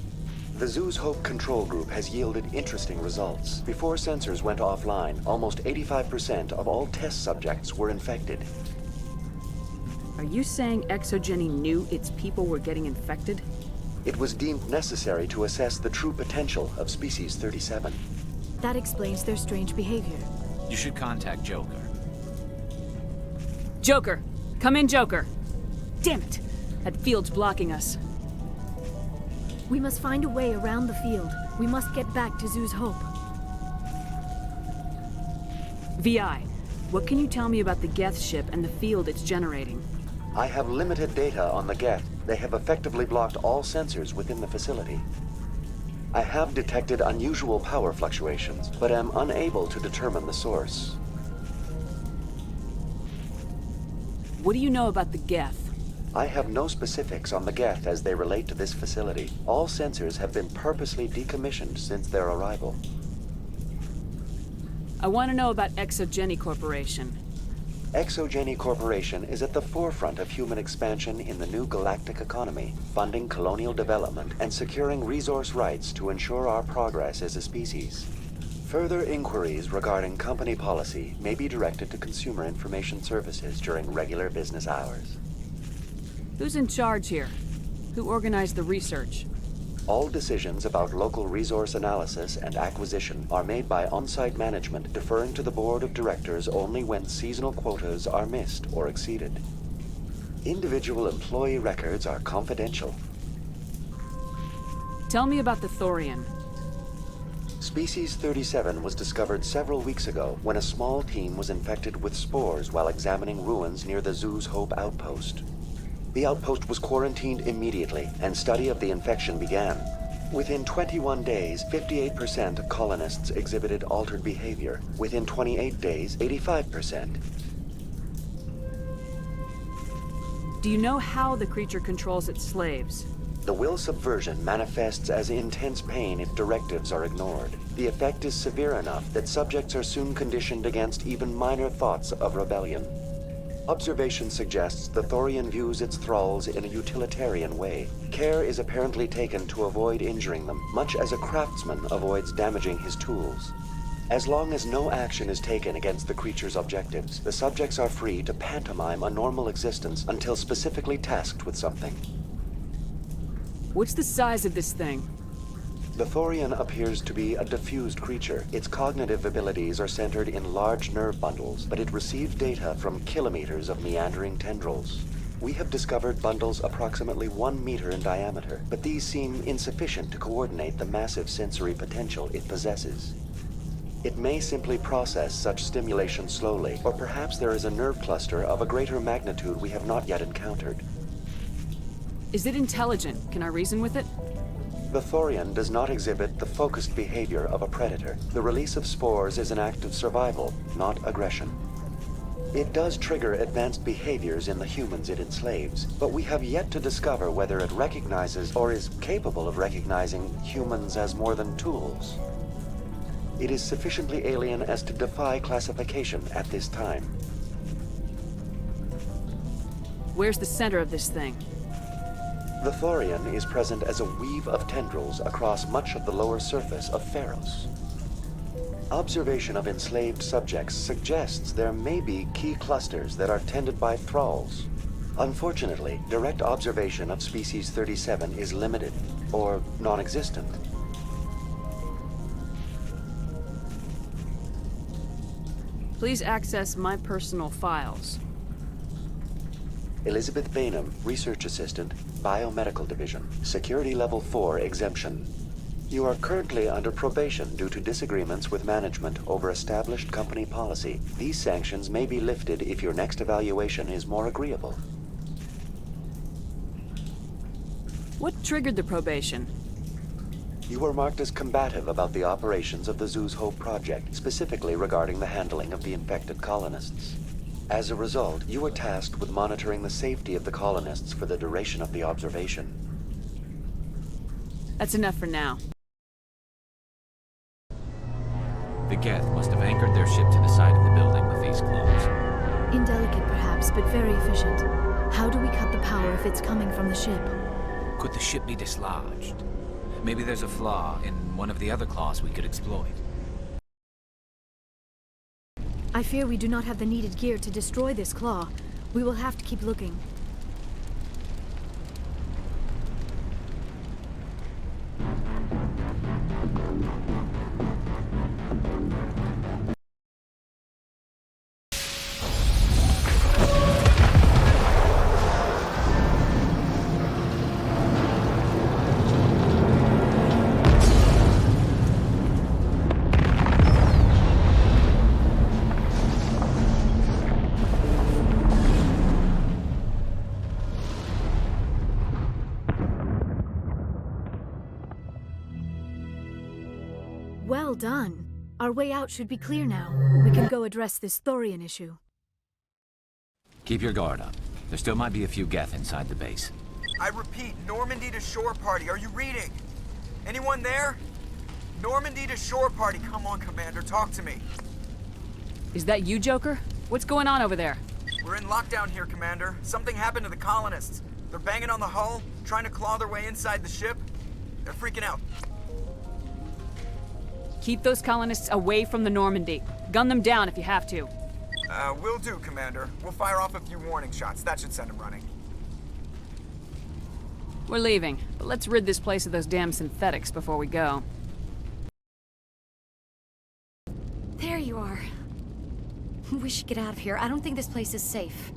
The Zoo's Hope control group has yielded interesting results. Before sensors went offline, almost 85% of all test subjects were infected. Are you saying Exogeny knew its people were getting infected? It was deemed necessary to assess the true potential of species 37. That explains their strange behavior. You should contact Joker. Joker! Come in, Joker! Damn it! That field's blocking us. We must find a way around the field. We must get back to Zoo's Hope. VI, what can you tell me about the Geth ship and the field it's generating? I have limited data on the Geth. They have effectively blocked all sensors within the facility. I have detected unusual power fluctuations, but am unable to determine the source. What do you know about the Geth? I have no specifics on the Geth as they relate to this facility. All sensors have been purposely decommissioned since their arrival. I want to know about Exogeny Corporation. Exogeny Corporation is at the forefront of human expansion in the new galactic economy, funding colonial development and securing resource rights to ensure our progress as a species. Further inquiries regarding company policy may be directed to Consumer Information Services during regular business hours. Who's in charge here? Who organized the research? All decisions about local resource analysis and acquisition are made by on-site management, deferring to the board of directors only when seasonal quotas are missed or exceeded. Individual employee records are confidential. Tell me about the Thorian. Species 37 was discovered several weeks ago when a small team was infected with spores while examining ruins near the Zoo's Hope outpost. The outpost was quarantined immediately, and study of the infection began. Within 21 days, 58% of colonists exhibited altered behavior. Within 28 days, 85%. Do you know how the creature controls its slaves? The will subversion manifests as intense pain if directives are ignored. The effect is severe enough that subjects are soon conditioned against even minor thoughts of rebellion. Observation suggests the Thorian views its thralls in a utilitarian way. Care is apparently taken to avoid injuring them, much as a craftsman avoids damaging his tools. As long as no action is taken against the creature's objectives, the subjects are free to pantomime a normal existence until specifically tasked with something. What's the size of this thing? The Thorian appears to be a diffused creature. Its cognitive abilities are centered in large nerve bundles, but it receives data from kilometers of meandering tendrils. We have discovered bundles approximately 1 meter in diameter, but these seem insufficient to coordinate the massive sensory potential it possesses. It may simply process such stimulation slowly, or perhaps there is a nerve cluster of a greater magnitude we have not yet encountered. Is it intelligent? Can I reason with it? The Thorian does not exhibit the focused behavior of a predator. The release of spores is an act of survival, not aggression. It does trigger advanced behaviors in the humans it enslaves, but we have yet to discover whether it recognizes or is capable of recognizing humans as more than tools. It is sufficiently alien as to defy classification at this time. Where's the center of this thing? The thorian is present as a weave of tendrils across much of the lower surface of Pharos. Observation of enslaved subjects suggests there may be key clusters that are tended by thralls. Unfortunately, direct observation of species 37 is limited, or non-existent. Please access my personal files. Elizabeth Bainham, Research Assistant, Biomedical Division, Security Level 4 exemption. You are currently under probation due to disagreements with management over established company policy. These sanctions may be lifted if your next evaluation is more agreeable. What triggered the probation? You were marked as combative about the operations of the Zoo's Hope project, specifically regarding the handling of the infected colonists. As a result, you were tasked with monitoring the safety of the colonists for the duration of the observation. That's enough for now. The Geth must have anchored their ship to the side of the building with these claws. Indelicate perhaps, but very efficient. How do we cut the power if it's coming from the ship? Could the ship be dislodged? Maybe there's a flaw in one of the other claws we could exploit. I fear we do not have the needed gear to destroy this claw. We will have to keep looking. Well done. Our way out should be clear now. We can go address this thorian issue. Keep your guard up. There still might be a few Geth inside the base. I repeat, Normandy to shore party. Are you reading? Anyone there? Normandy to shore party. Come on, Commander. Talk to me. Is that you, Joker? What's going on over there? We're in lockdown here, Commander. Something happened to the colonists. They're banging on the hull, trying to claw their way inside the ship. They're freaking out. Keep those colonists away from the Normandy. Gun them down if you have to. Will do, Commander. We'll fire off a few warning shots. That should send them running. We're leaving, but let's rid this place of those damn synthetics before we go. There you are. We should get out of here. I don't think this place is safe.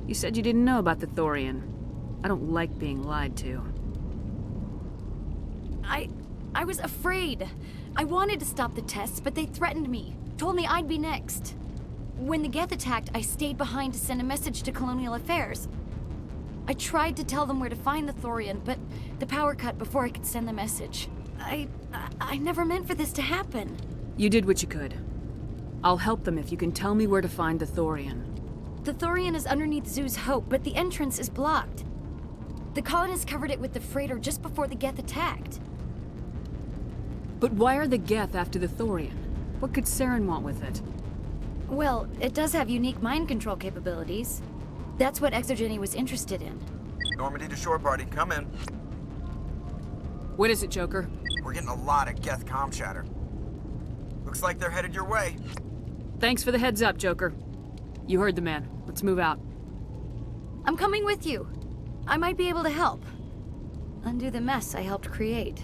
You said you didn't know about the thorian. I don't like being lied to. I was afraid. I wanted to stop the tests, but they threatened me. Told me I'd be next. When the Geth attacked, I stayed behind to send a message to Colonial Affairs. I tried to tell them where to find the thorian, but the power cut before I could send the message. I never meant for this to happen. You did what you could. I'll help them if you can tell me where to find the thorian. The thorian is underneath Zoo's Hope, but the entrance is blocked. The colonists covered it with the freighter just before the Geth attacked. But why are the Geth after the thorian? What could Saren want with it? Well, it does have unique mind control capabilities. That's what Exogeny was interested in. Normandy to shore party, come in. What is it, Joker? We're getting a lot of Geth comm chatter. Looks like they're headed your way. Thanks for the heads up, Joker. You heard the man. Let's move out. I'm coming with you. I might be able to help. Undo the mess I helped create.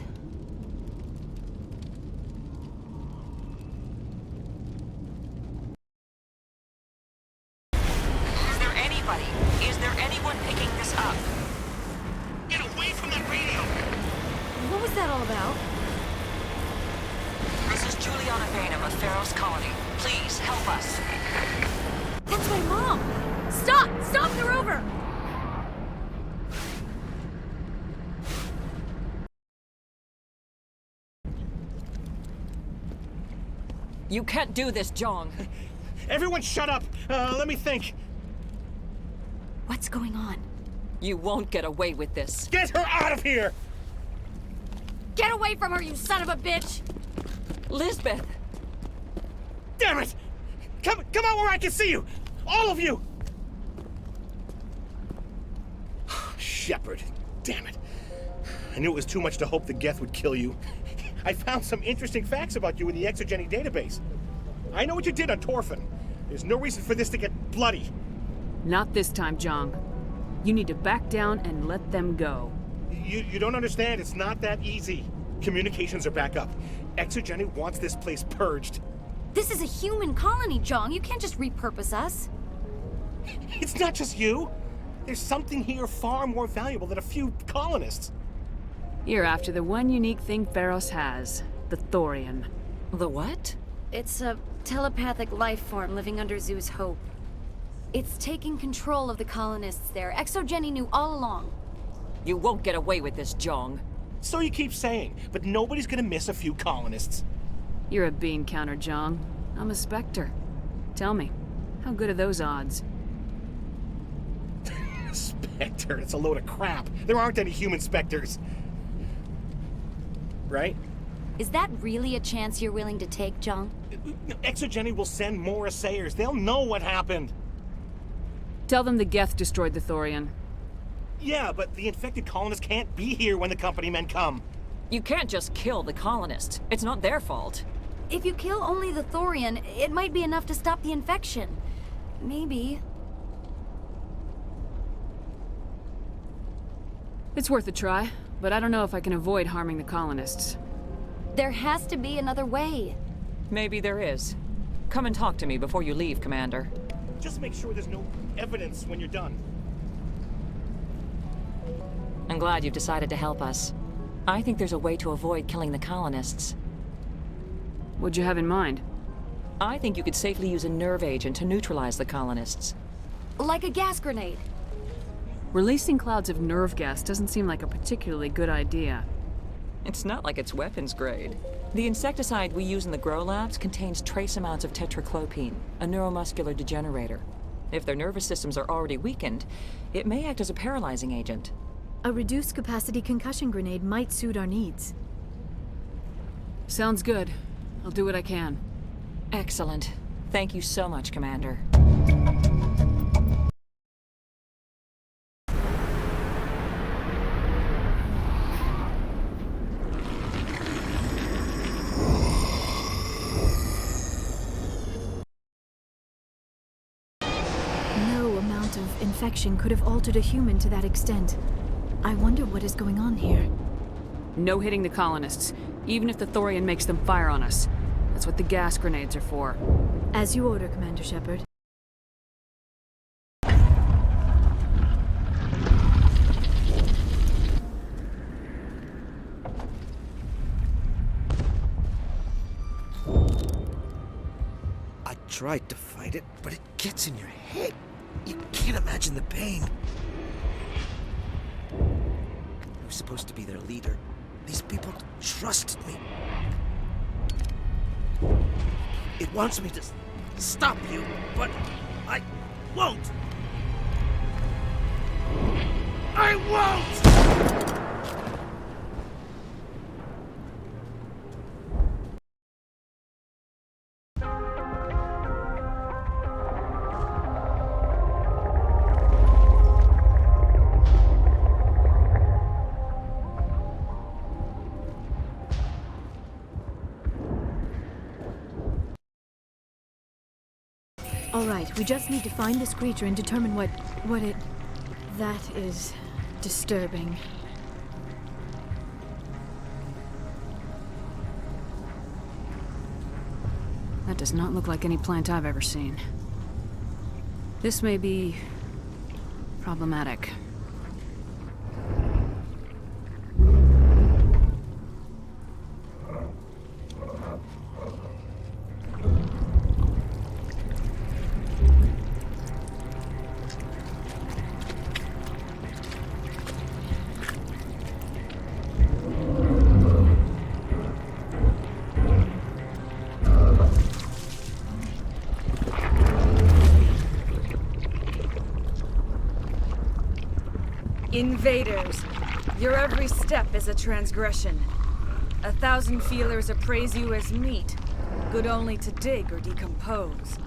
Is there anyone picking this up? Get away from that radio! What was that all about? This is Juliana Bainham of Pharos Colony. Please, help us. That's my mom! Stop! Stop the rover! You can't do this, Jong. Everyone shut up! Let me think. What's going on? You won't get away with this. Get her out of here! Get away from her, you son of a bitch! Lisbeth! Damn it! Come out where I can see you! All of you! Shepard. Damn it. I knew it was too much to hope the Geth would kill you. I found some interesting facts about you in the Exogeny database. I know what you did on Torfin. There's no reason for this to get bloody. Not this time, Jong. You need to back down and let them go. You don't understand. It's not that easy. Communications are back up. Exogeny wants this place purged. This is a human colony, Jong. You can't just repurpose us. It's not just you. There's something here far more valuable than a few colonists. You're after the one unique thing Pharos has, the Thorian. The what? It's a telepathic life form living under Zeus' Hope. It's taking control of the colonists there. Exogeny knew all along. You won't get away with this, Jong. So you keep saying, but nobody's gonna miss a few colonists. You're a bean counter, Jong. I'm a Spectre. Tell me, how good are those odds? Spectre, it's a load of crap. There aren't any human Spectres. Right? Is that really a chance you're willing to take, Jong? Exogeny will send more assayers. They'll know what happened. Tell them the Geth destroyed the Thorian. Yeah, but the infected colonists can't be here when the company men come. You can't just kill the colonists. It's not their fault. If you kill only the Thorian, it might be enough to stop the infection. Maybe. It's worth a try, but I don't know if I can avoid harming the colonists. There has to be another way. Maybe there is. Come and talk to me before you leave, Commander. Just make sure there's no evidence when you're done. I'm glad you've decided to help us. I think there's a way to avoid killing the colonists. What'd you have in mind? I think you could safely use a nerve agent to neutralize the colonists. Like a gas grenade. Releasing clouds of nerve gas doesn't seem like a particularly good idea. It's not like it's weapons grade. The insecticide we use in the grow labs contains trace amounts of tetraclopine, a neuromuscular degenerator. If their nervous systems are already weakened, it may act as a paralyzing agent. A reduced capacity concussion grenade might suit our needs. Sounds good. I'll do what I can. Excellent. Thank you so much, Commander. No amount of infection could have altered a human to that extent. I wonder what is going on here. No hitting the colonists, even if the Thorian makes them fire on us. That's what the gas grenades are for. As you order, Commander Shepard. I tried to fight it, but it gets in your head. You can't imagine the pain. I was supposed to be their leader. These people trusted me. It wants me to stop you, but I won't. I won't! All right, we just need to find this creature and determine what it... That is disturbing. That does not look like any plant I've ever seen. This may be problematic. Invaders, your every step is a transgression. 1,000 feelers appraise you as meat, good only to dig or decompose.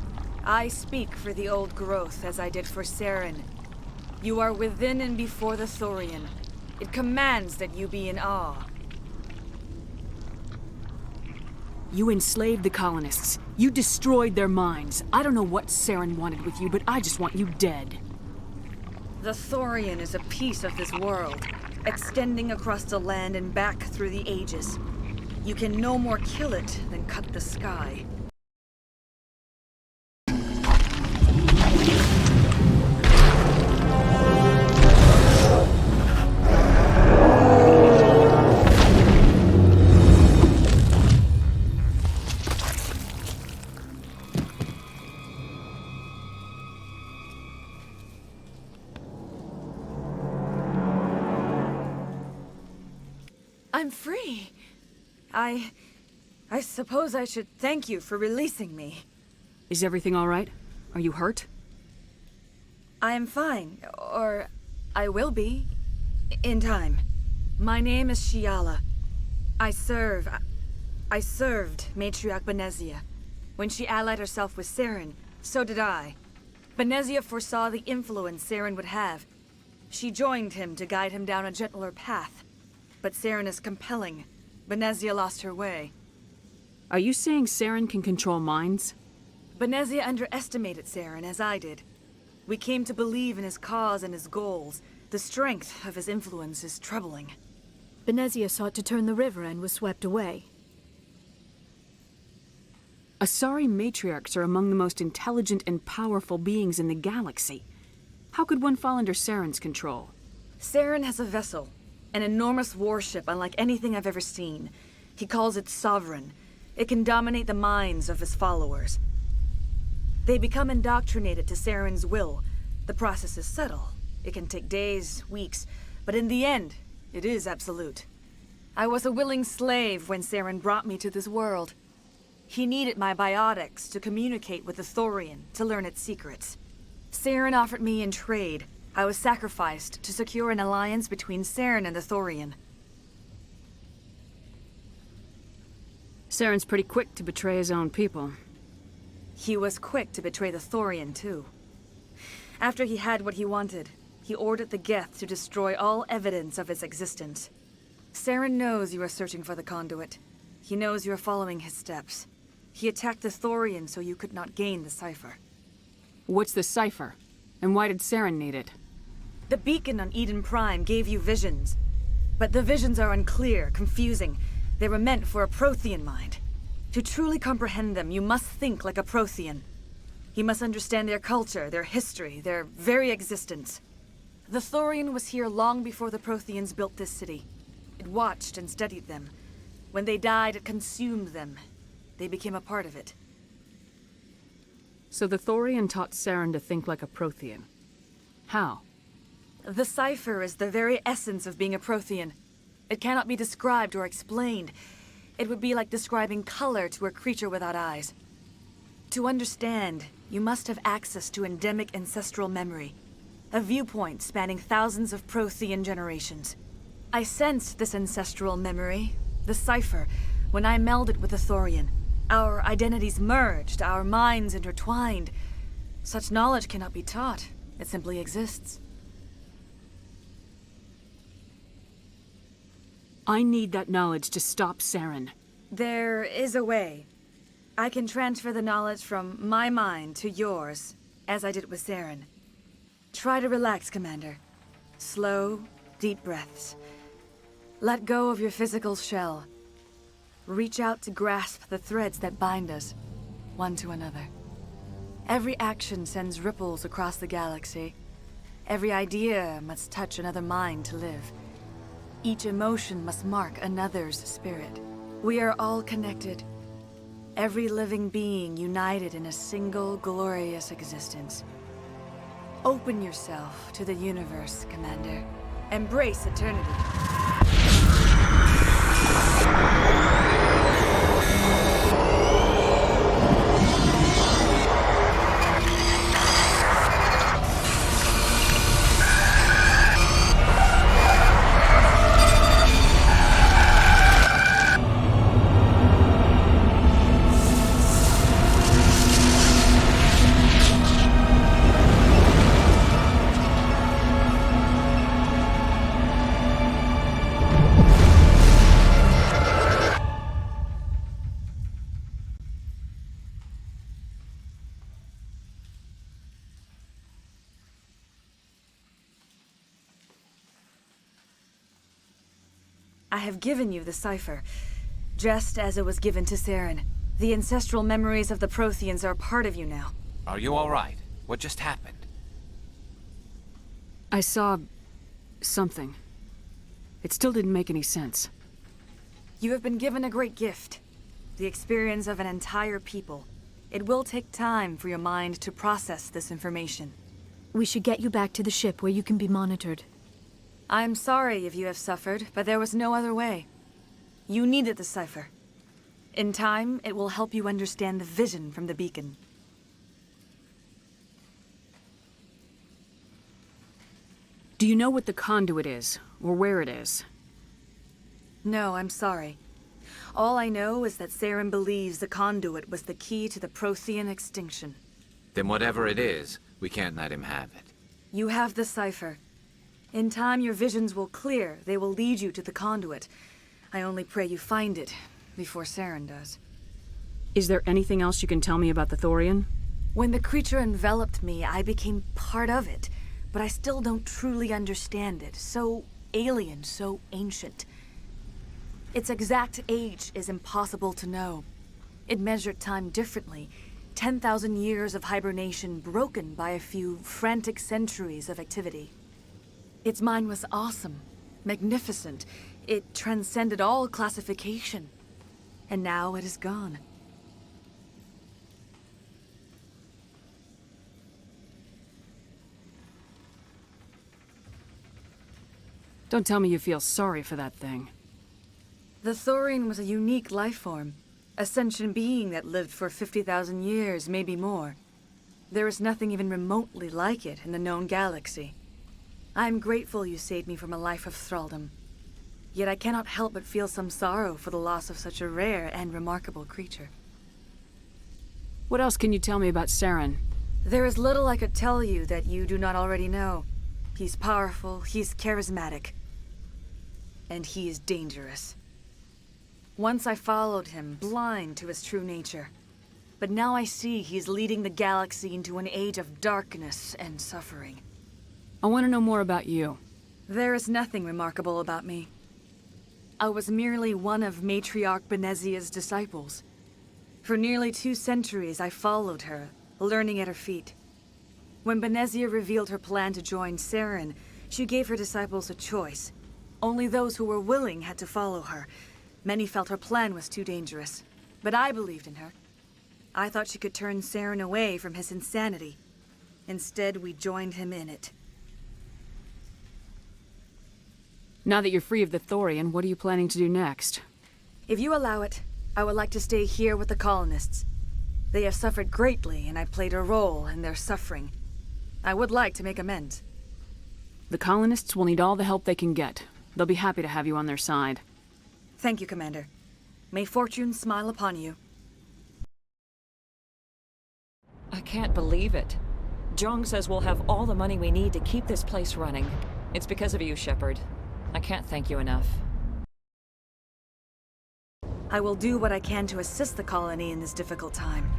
I speak for the old growth as I did for Saren. You are within and before the Thorian. It commands that you be in awe. You enslaved the colonists. You destroyed their minds. I don't know what Saren wanted with you, but I just want you dead. The Thorian is a piece of this world, extending across the land and back through the ages. You can no more kill it than cut the sky. I'm free. I suppose I should thank you for releasing me. Is everything all right? Are you hurt? I am fine, or I will be, in time. My name is Shiala. I served Matriarch Benezia. When she allied herself with Saren, so did I. Benezia foresaw the influence Saren would have. She joined him to guide him down a gentler path. But Saren is compelling. Benezia lost her way. Are you saying Saren can control minds? Benezia underestimated Saren, as I did. We came to believe in his cause and his goals. The strength of his influence is troubling. Benezia sought to turn the river and was swept away. Asari matriarchs are among the most intelligent and powerful beings in the galaxy. How could one fall under Saren's control? Saren has a vessel. An enormous warship unlike anything I've ever seen. He calls it Sovereign. It can dominate the minds of his followers. They become indoctrinated to Saren's will. The process is subtle. It can take days, weeks, but in the end, it is absolute. I was a willing slave when Saren brought me to this world. He needed my biotics to communicate with the Thorian, to learn its secrets. Saren offered me in trade. I was sacrificed to secure an alliance between Saren and the Thorian. Saren's pretty quick to betray his own people. He was quick to betray the Thorian, too. After he had what he wanted, he ordered the Geth to destroy all evidence of its existence. Saren knows you are searching for the conduit. He knows you are following his steps. He attacked the Thorian so you could not gain the cipher. What's the cipher? And why did Saren need it? The beacon on Eden Prime gave you visions. But the visions are unclear, confusing. They were meant for a Prothean mind. To truly comprehend them, you must think like a Prothean. You must understand their culture, their history, their very existence. The Thorian was here long before the Protheans built this city. It watched and studied them. When they died, it consumed them. They became a part of it. So the Thorian taught Saren to think like a Prothean. How? The cipher is the very essence of being a Prothean. It cannot be described or explained. It would be like describing color to a creature without eyes. To understand, you must have access to endemic ancestral memory, a viewpoint spanning thousands of Prothean generations. I sensed this ancestral memory, the cipher, when I melded with the Thorian. Our identities merged, our minds intertwined. Such knowledge cannot be taught. It simply exists. I need that knowledge to stop Saren. There is a way. I can transfer the knowledge from my mind to yours, as I did with Saren. Try to relax, Commander. Slow, deep breaths. Let go of your physical shell. Reach out to grasp the threads that bind us, one to another. Every action sends ripples across the galaxy. Every idea must touch another mind to live. Each emotion must mark another's spirit. We are all connected. Every living being united in a single glorious existence. Open yourself to the universe, Commander. Embrace eternity. I have given you the cipher, just as it was given to Saren. The ancestral memories of the Protheans are part of you now. Are you all right? What just happened? I saw... something. It still didn't make any sense. You have been given a great gift. The experience of an entire people. It will take time for your mind to process this information. We should get you back to the ship where you can be monitored. I'm sorry if you have suffered, but there was no other way. You needed the cipher. In time, it will help you understand the vision from the beacon. Do you know what the conduit is, or where it is? No, I'm sorry. All I know is that Saren believes the conduit was the key to the Prothean extinction. Then whatever it is, we can't let him have it. You have the cipher. In time, your visions will clear. They will lead you to the conduit. I only pray you find it before Saren does. Is there anything else you can tell me about the Thorian? When the creature enveloped me, I became part of it, but I still don't truly understand it. So alien, so ancient. Its exact age is impossible to know. It measured time differently. 10,000 years of hibernation broken by a few frantic centuries of activity. Its mind was awesome, magnificent. It transcended all classification. And now it is gone. Don't tell me you feel sorry for that thing. The Thorian was a unique life form. A sentient being that lived for 50,000 years, maybe more. There is nothing even remotely like it in the known galaxy. I'm grateful you saved me from a life of thraldom. Yet I cannot help but feel some sorrow for the loss of such a rare and remarkable creature. What else can you tell me about Saren? There is little I could tell you that you do not already know. He's powerful, he's charismatic, and he is dangerous. Once I followed him, blind to his true nature. But now I see he's leading the galaxy into an age of darkness and suffering. I want to know more about you. There is nothing remarkable about me. I was merely one of Matriarch Benezia's disciples. For nearly 2 centuries I followed her, learning at her feet. When Benezia revealed her plan to join Saren, she gave her disciples a choice. Only those who were willing had to follow her. Many felt her plan was too dangerous, but I believed in her. I thought she could turn Saren away from his insanity. Instead, we joined him in it. Now that you're free of the Thorian, what are you planning to do next? If you allow it, I would like to stay here with the colonists. They have suffered greatly, and I played a role in their suffering. I would like to make amends. The colonists will need all the help they can get. They'll be happy to have you on their side. Thank you, Commander. May fortune smile upon you. I can't believe it. Jong says we'll have all the money we need to keep this place running. It's because of you, Shepard. I can't thank you enough. I will do what I can to assist the colony in this difficult time.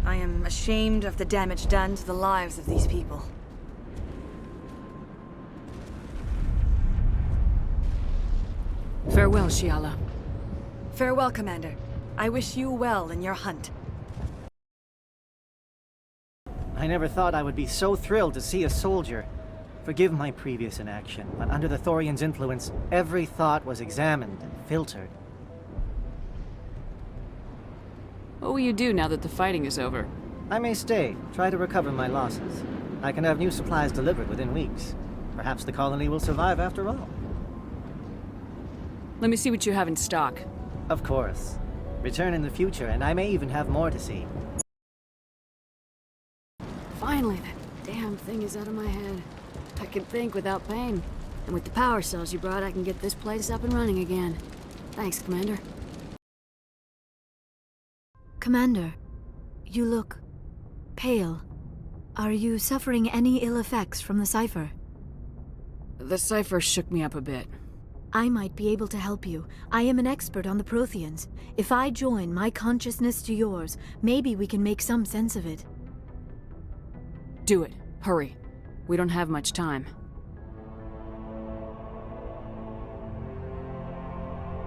I am ashamed of the damage done to the lives of these people. Farewell, Shiala. Farewell, Commander. I wish you well in your hunt. I never thought I would be so thrilled to see a soldier. Forgive my previous inaction, but under the Thorian's influence, every thought was examined and filtered. What will you do now that the fighting is over? I may stay, try to recover my losses. I can have new supplies delivered within weeks. Perhaps the colony will survive after all. Let me see what you have in stock. Of course. Return in the future, and I may even have more to see. Finally, that damn thing is out of my head. I can think without pain. And with the power cells you brought, I can get this place up and running again. Thanks, Commander. Commander, you look pale. Are you suffering any ill effects from the cipher? The cipher shook me up a bit. I might be able to help you. I am an expert on the Protheans. If I join my consciousness to yours, maybe we can make some sense of it. Do it. Hurry. We don't have much time.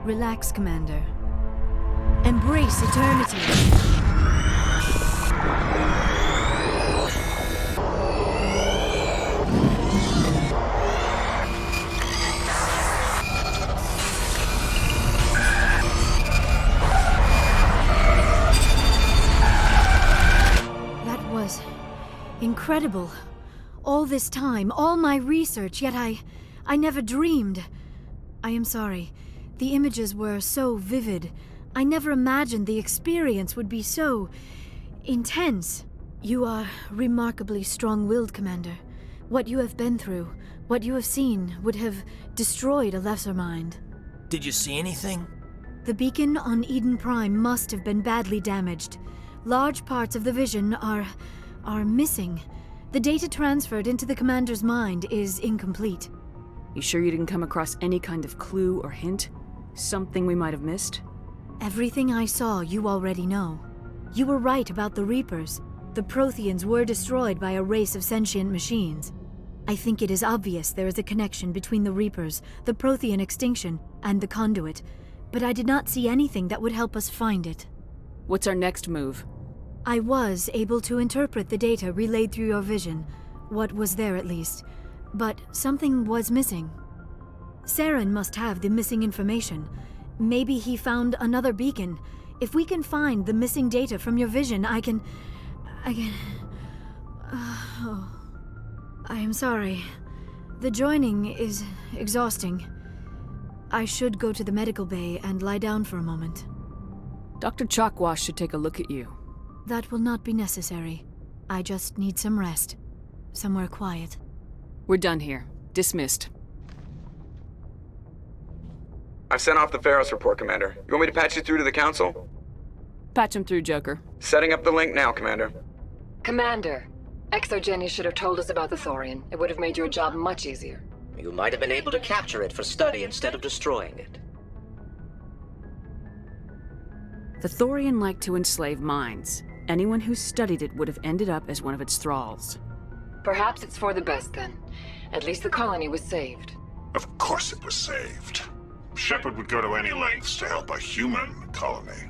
Relax, Commander. Embrace eternity. That was incredible. All this time, all my research, yet I never dreamed. I am sorry. The images were so vivid. I never imagined the experience would be so intense. You are remarkably strong-willed, Commander. What you have been through, what you have seen, would have destroyed a lesser mind. Did you see anything? The beacon on Eden Prime must have been badly damaged. Large parts of the vision are missing. The data transferred into the Commander's mind is incomplete. You sure you didn't come across any kind of clue or hint? Something we might have missed? Everything I saw, you already know. You were right about the Reapers. The Protheans were destroyed by a race of sentient machines. I think it is obvious there is a connection between the Reapers, the Prothean extinction, and the Conduit, but I did not see anything that would help us find it. What's our next move? I was able to interpret the data relayed through your vision, what was there at least, but something was missing. Saren must have the missing information. Maybe he found another beacon. If we can find the missing data from your vision, I can... I am sorry. The joining is exhausting. I should go to the medical bay and lie down for a moment. Dr. Chalkwash should take a look at you. That will not be necessary. I just need some rest. Somewhere quiet. We're done here. Dismissed. I've sent off the Pharos report, Commander. You want me to patch you through to the Council? Patch him through, Joker. Setting up the link now, Commander. Commander, Exogeny should have told us about the Thorian. It would have made your job much easier. You might have been able to capture it for study instead of destroying it. The Thorian liked to enslave minds. Anyone who studied it would have ended up as one of its thralls. Perhaps it's for the best then. At least the colony was saved. Of course it was saved. Shepard would go to any lengths to help a human colony.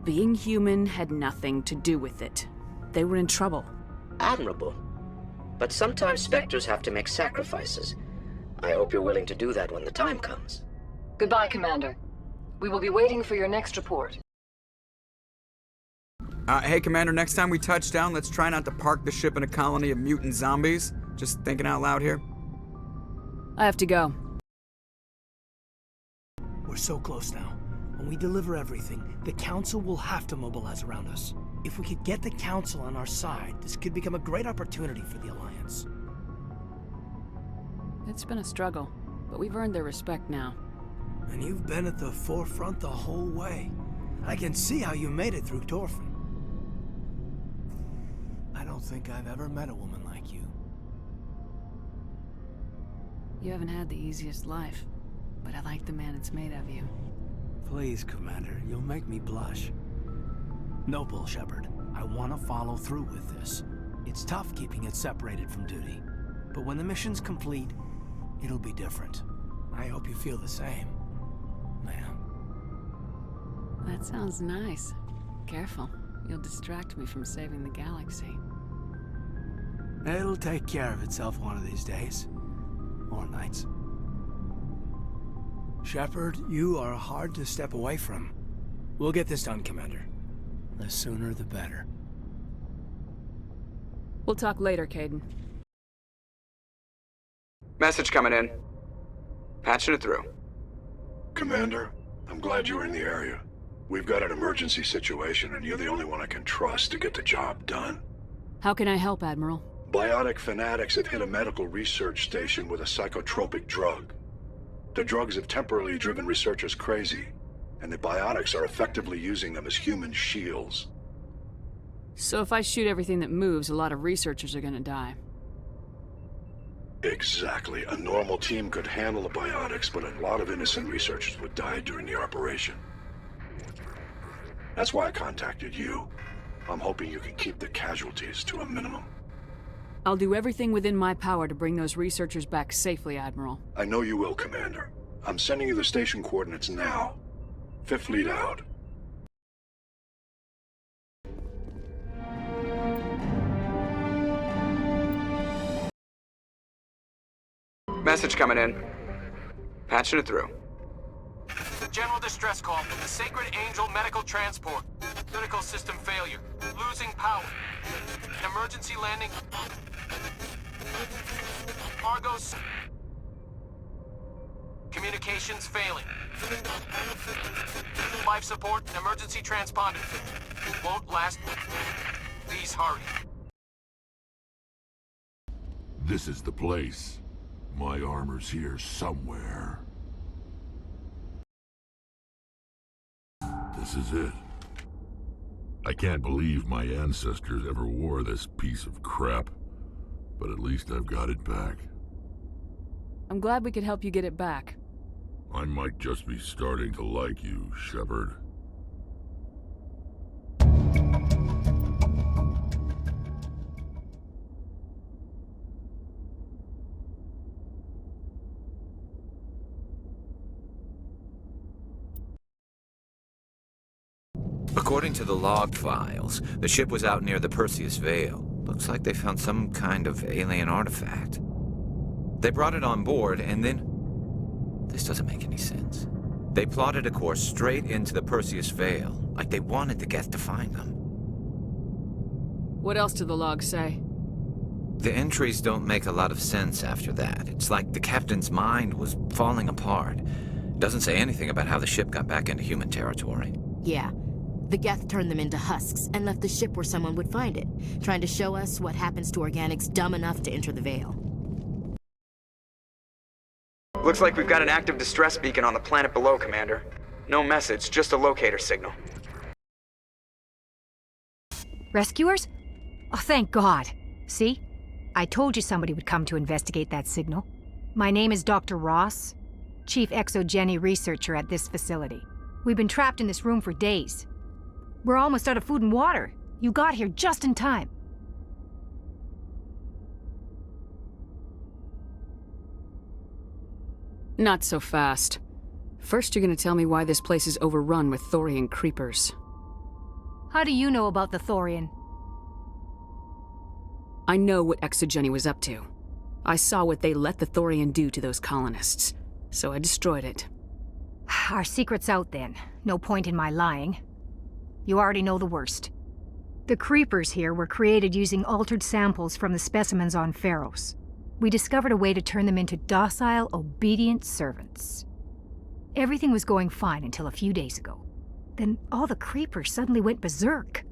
Being human had nothing to do with it. They were in trouble. Admirable. But sometimes Spectres have to make sacrifices. I hope you're willing to do that when the time comes. Goodbye, Commander. We will be waiting for your next report. Hey, Commander, next time we touch down, let's try not to park the ship in a colony of mutant zombies. Just thinking out loud here. I have to go. We're so close now. When we deliver everything, the Council will have to mobilize around us. If we could get the Council on our side, this could become a great opportunity for the Alliance. It's been a struggle, but we've earned their respect now. And you've been at the forefront the whole way. I can see how you made it through Torfin. I don't think I've ever met a woman like you. You haven't had the easiest life, but I like the man it's made of you. Please, Commander, you'll make me blush. No bull, Shepard. I want to follow through with this. It's tough keeping it separated from duty, but when the mission's complete, it'll be different. I hope you feel the same, ma'am. That sounds nice. Careful, you'll distract me from saving the galaxy. It'll take care of itself one of these days. Or nights. Shepard, you are hard to step away from. We'll get this done, Commander. The sooner the better. We'll talk later, Kaidan. Message coming in. Patching it through. Commander, I'm glad you're in the area. We've got an emergency situation, and you're the only one I can trust to get the job done. How can I help, Admiral? Biotic fanatics have hit a medical research station with a psychotropic drug. The drugs have temporarily driven researchers crazy, and the biotics are effectively using them as human shields. So if I shoot everything that moves, a lot of researchers are gonna die. Exactly. A normal team could handle the biotics, but a lot of innocent researchers would die during the operation. That's why I contacted you. I'm hoping you can keep the casualties to a minimum. I'll do everything within my power to bring those researchers back safely, Admiral. I know you will, Commander. I'm sending you the station coordinates now. Fifth Fleet out. Message coming in. Patching it through. General distress call from the Sacred Angel Medical Transport. Critical system failure. Losing power. An emergency landing. Cargo's... Communications failing. Life support and emergency transponder. Won't last. Please hurry. This is the place. My armor's here somewhere. This is it. I can't believe my ancestors ever wore this piece of crap, but at least I've got it back. I'm glad we could help you get it back. I might just be starting to like you, Shepard. According to the log files, the ship was out near the Perseus Vale. Looks like they found some kind of alien artifact. They brought it on board, and then... This doesn't make any sense. They plotted a course straight into the Perseus Vale, like they wanted the Geth to find them. What else do the logs say? The entries don't make a lot of sense after that. It's like the captain's mind was falling apart. It doesn't say anything about how the ship got back into human territory. Yeah. The Geth turned them into husks and left the ship where someone would find it, trying to show us what happens to organics dumb enough to enter the Vale. Looks like we've got an active distress beacon on the planet below, Commander. No message, just a locator signal. Rescuers? Oh, thank God. See? I told you somebody would come to investigate that signal. My name is Dr. Ross, Chief Exogeny Researcher at this facility. We've been trapped in this room for days. We're almost out of food and water. You got here just in time. Not so fast. First, you're gonna tell me why this place is overrun with Thorian creepers. How do you know about the Thorian? I know what Exogeny was up to. I saw what they let the Thorian do to those colonists, so I destroyed it. Our secret's out then. No point in my lying. You already know the worst. The creepers here were created using altered samples from the specimens on Pharos. We discovered a way to turn them into docile, obedient servants. Everything was going fine until a few days ago. Then all the creepers suddenly went berserk.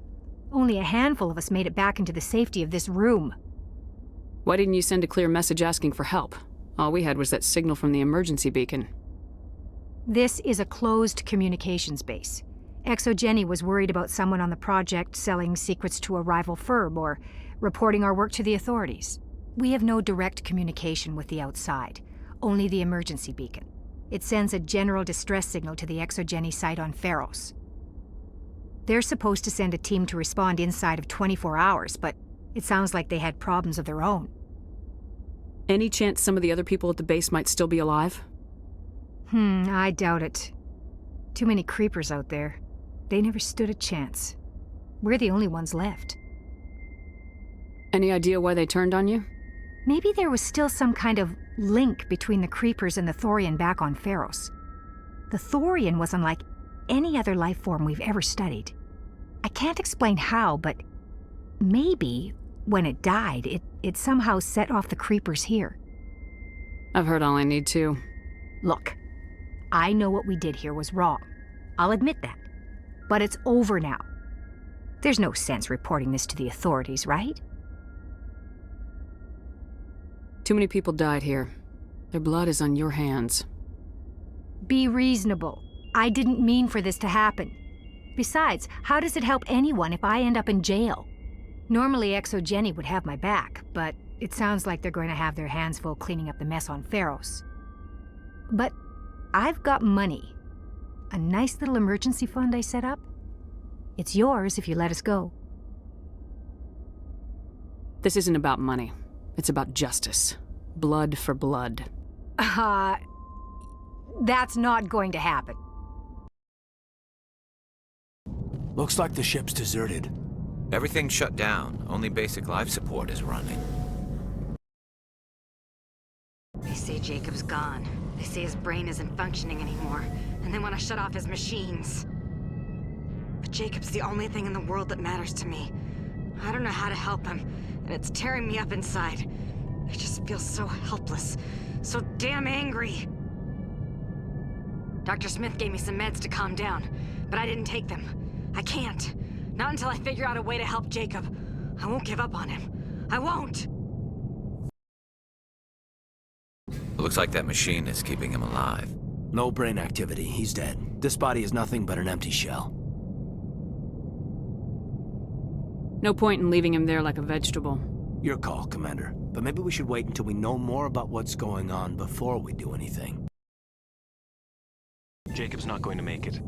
Only a handful of us made it back into the safety of this room. Why didn't you send a clear message asking for help? All we had was that signal from the emergency beacon. This is a closed communications base. Exogeny was worried about someone on the project selling secrets to a rival firm or reporting our work to the authorities. We have no direct communication with the outside, only the emergency beacon. It sends a general distress signal to the Exogeny site on Pharos. They're supposed to send a team to respond inside of 24 hours, but it sounds like they had problems of their own. Any chance some of the other people at the base might still be alive? I doubt it. Too many creepers out there. They never stood a chance. We're the only ones left. Any idea why they turned on you? Maybe there was still some kind of link between the creepers and the Thorian back on Pharos. The Thorian was unlike any other life form we've ever studied. I can't explain how, but maybe when it died, it somehow set off the creepers here. I've heard all I need to. Look, I know what we did here was wrong. I'll admit that. But it's over now. There's no sense reporting this to the authorities, right? Too many people died here. Their blood is on your hands. Be reasonable. I didn't mean for this to happen. Besides, how does it help anyone if I end up in jail? Normally Exogeny would have my back, but it sounds like they're going to have their hands full cleaning up the mess on Pharos. But I've got money. A nice little emergency fund I set up. It's yours if you let us go. This isn't about money. It's about justice. Blood for blood. That's not going to happen. Looks like the ship's deserted. Everything's shut down. Only basic life support is running. They say Jacob's gone. They say his brain isn't functioning anymore, and they want to shut off his machines. But Jacob's the only thing in the world that matters to me. I don't know how to help him, and it's tearing me up inside. I just feel so helpless, so damn angry. Dr. Smith gave me some meds to calm down, but I didn't take them. I can't. Not until I figure out a way to help Jacob. I won't give up on him. I won't! Looks like that machine is keeping him alive. No brain activity. He's dead. This body is nothing but an empty shell. No point in leaving him there like a vegetable. Your call, Commander. But maybe we should wait until we know more about what's going on before we do anything. Jacob's not going to make it.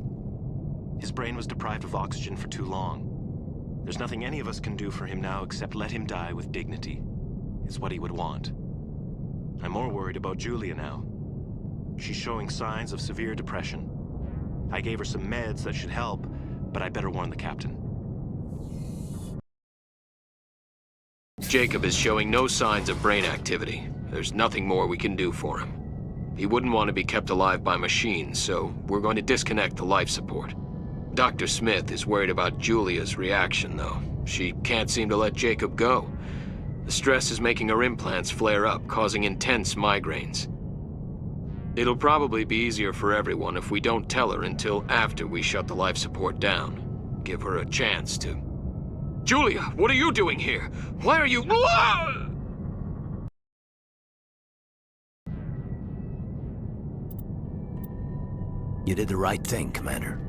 His brain was deprived of oxygen for too long. There's nothing any of us can do for him now except let him die with dignity. It's what he would want. I'm more worried about Julia now. She's showing signs of severe depression. I gave her some meds that should help, but I better warn the captain. Jacob is showing no signs of brain activity. There's nothing more we can do for him. He wouldn't want to be kept alive by machines, so we're going to disconnect the life support. Dr. Smith is worried about Julia's reaction, though. She can't seem to let Jacob go. The stress is making her implants flare up, causing intense migraines. It'll probably be easier for everyone if we don't tell her until after we shut the life support down. Give her a chance to... Julia, what are you doing here? Why are you... You did the right thing, Commander.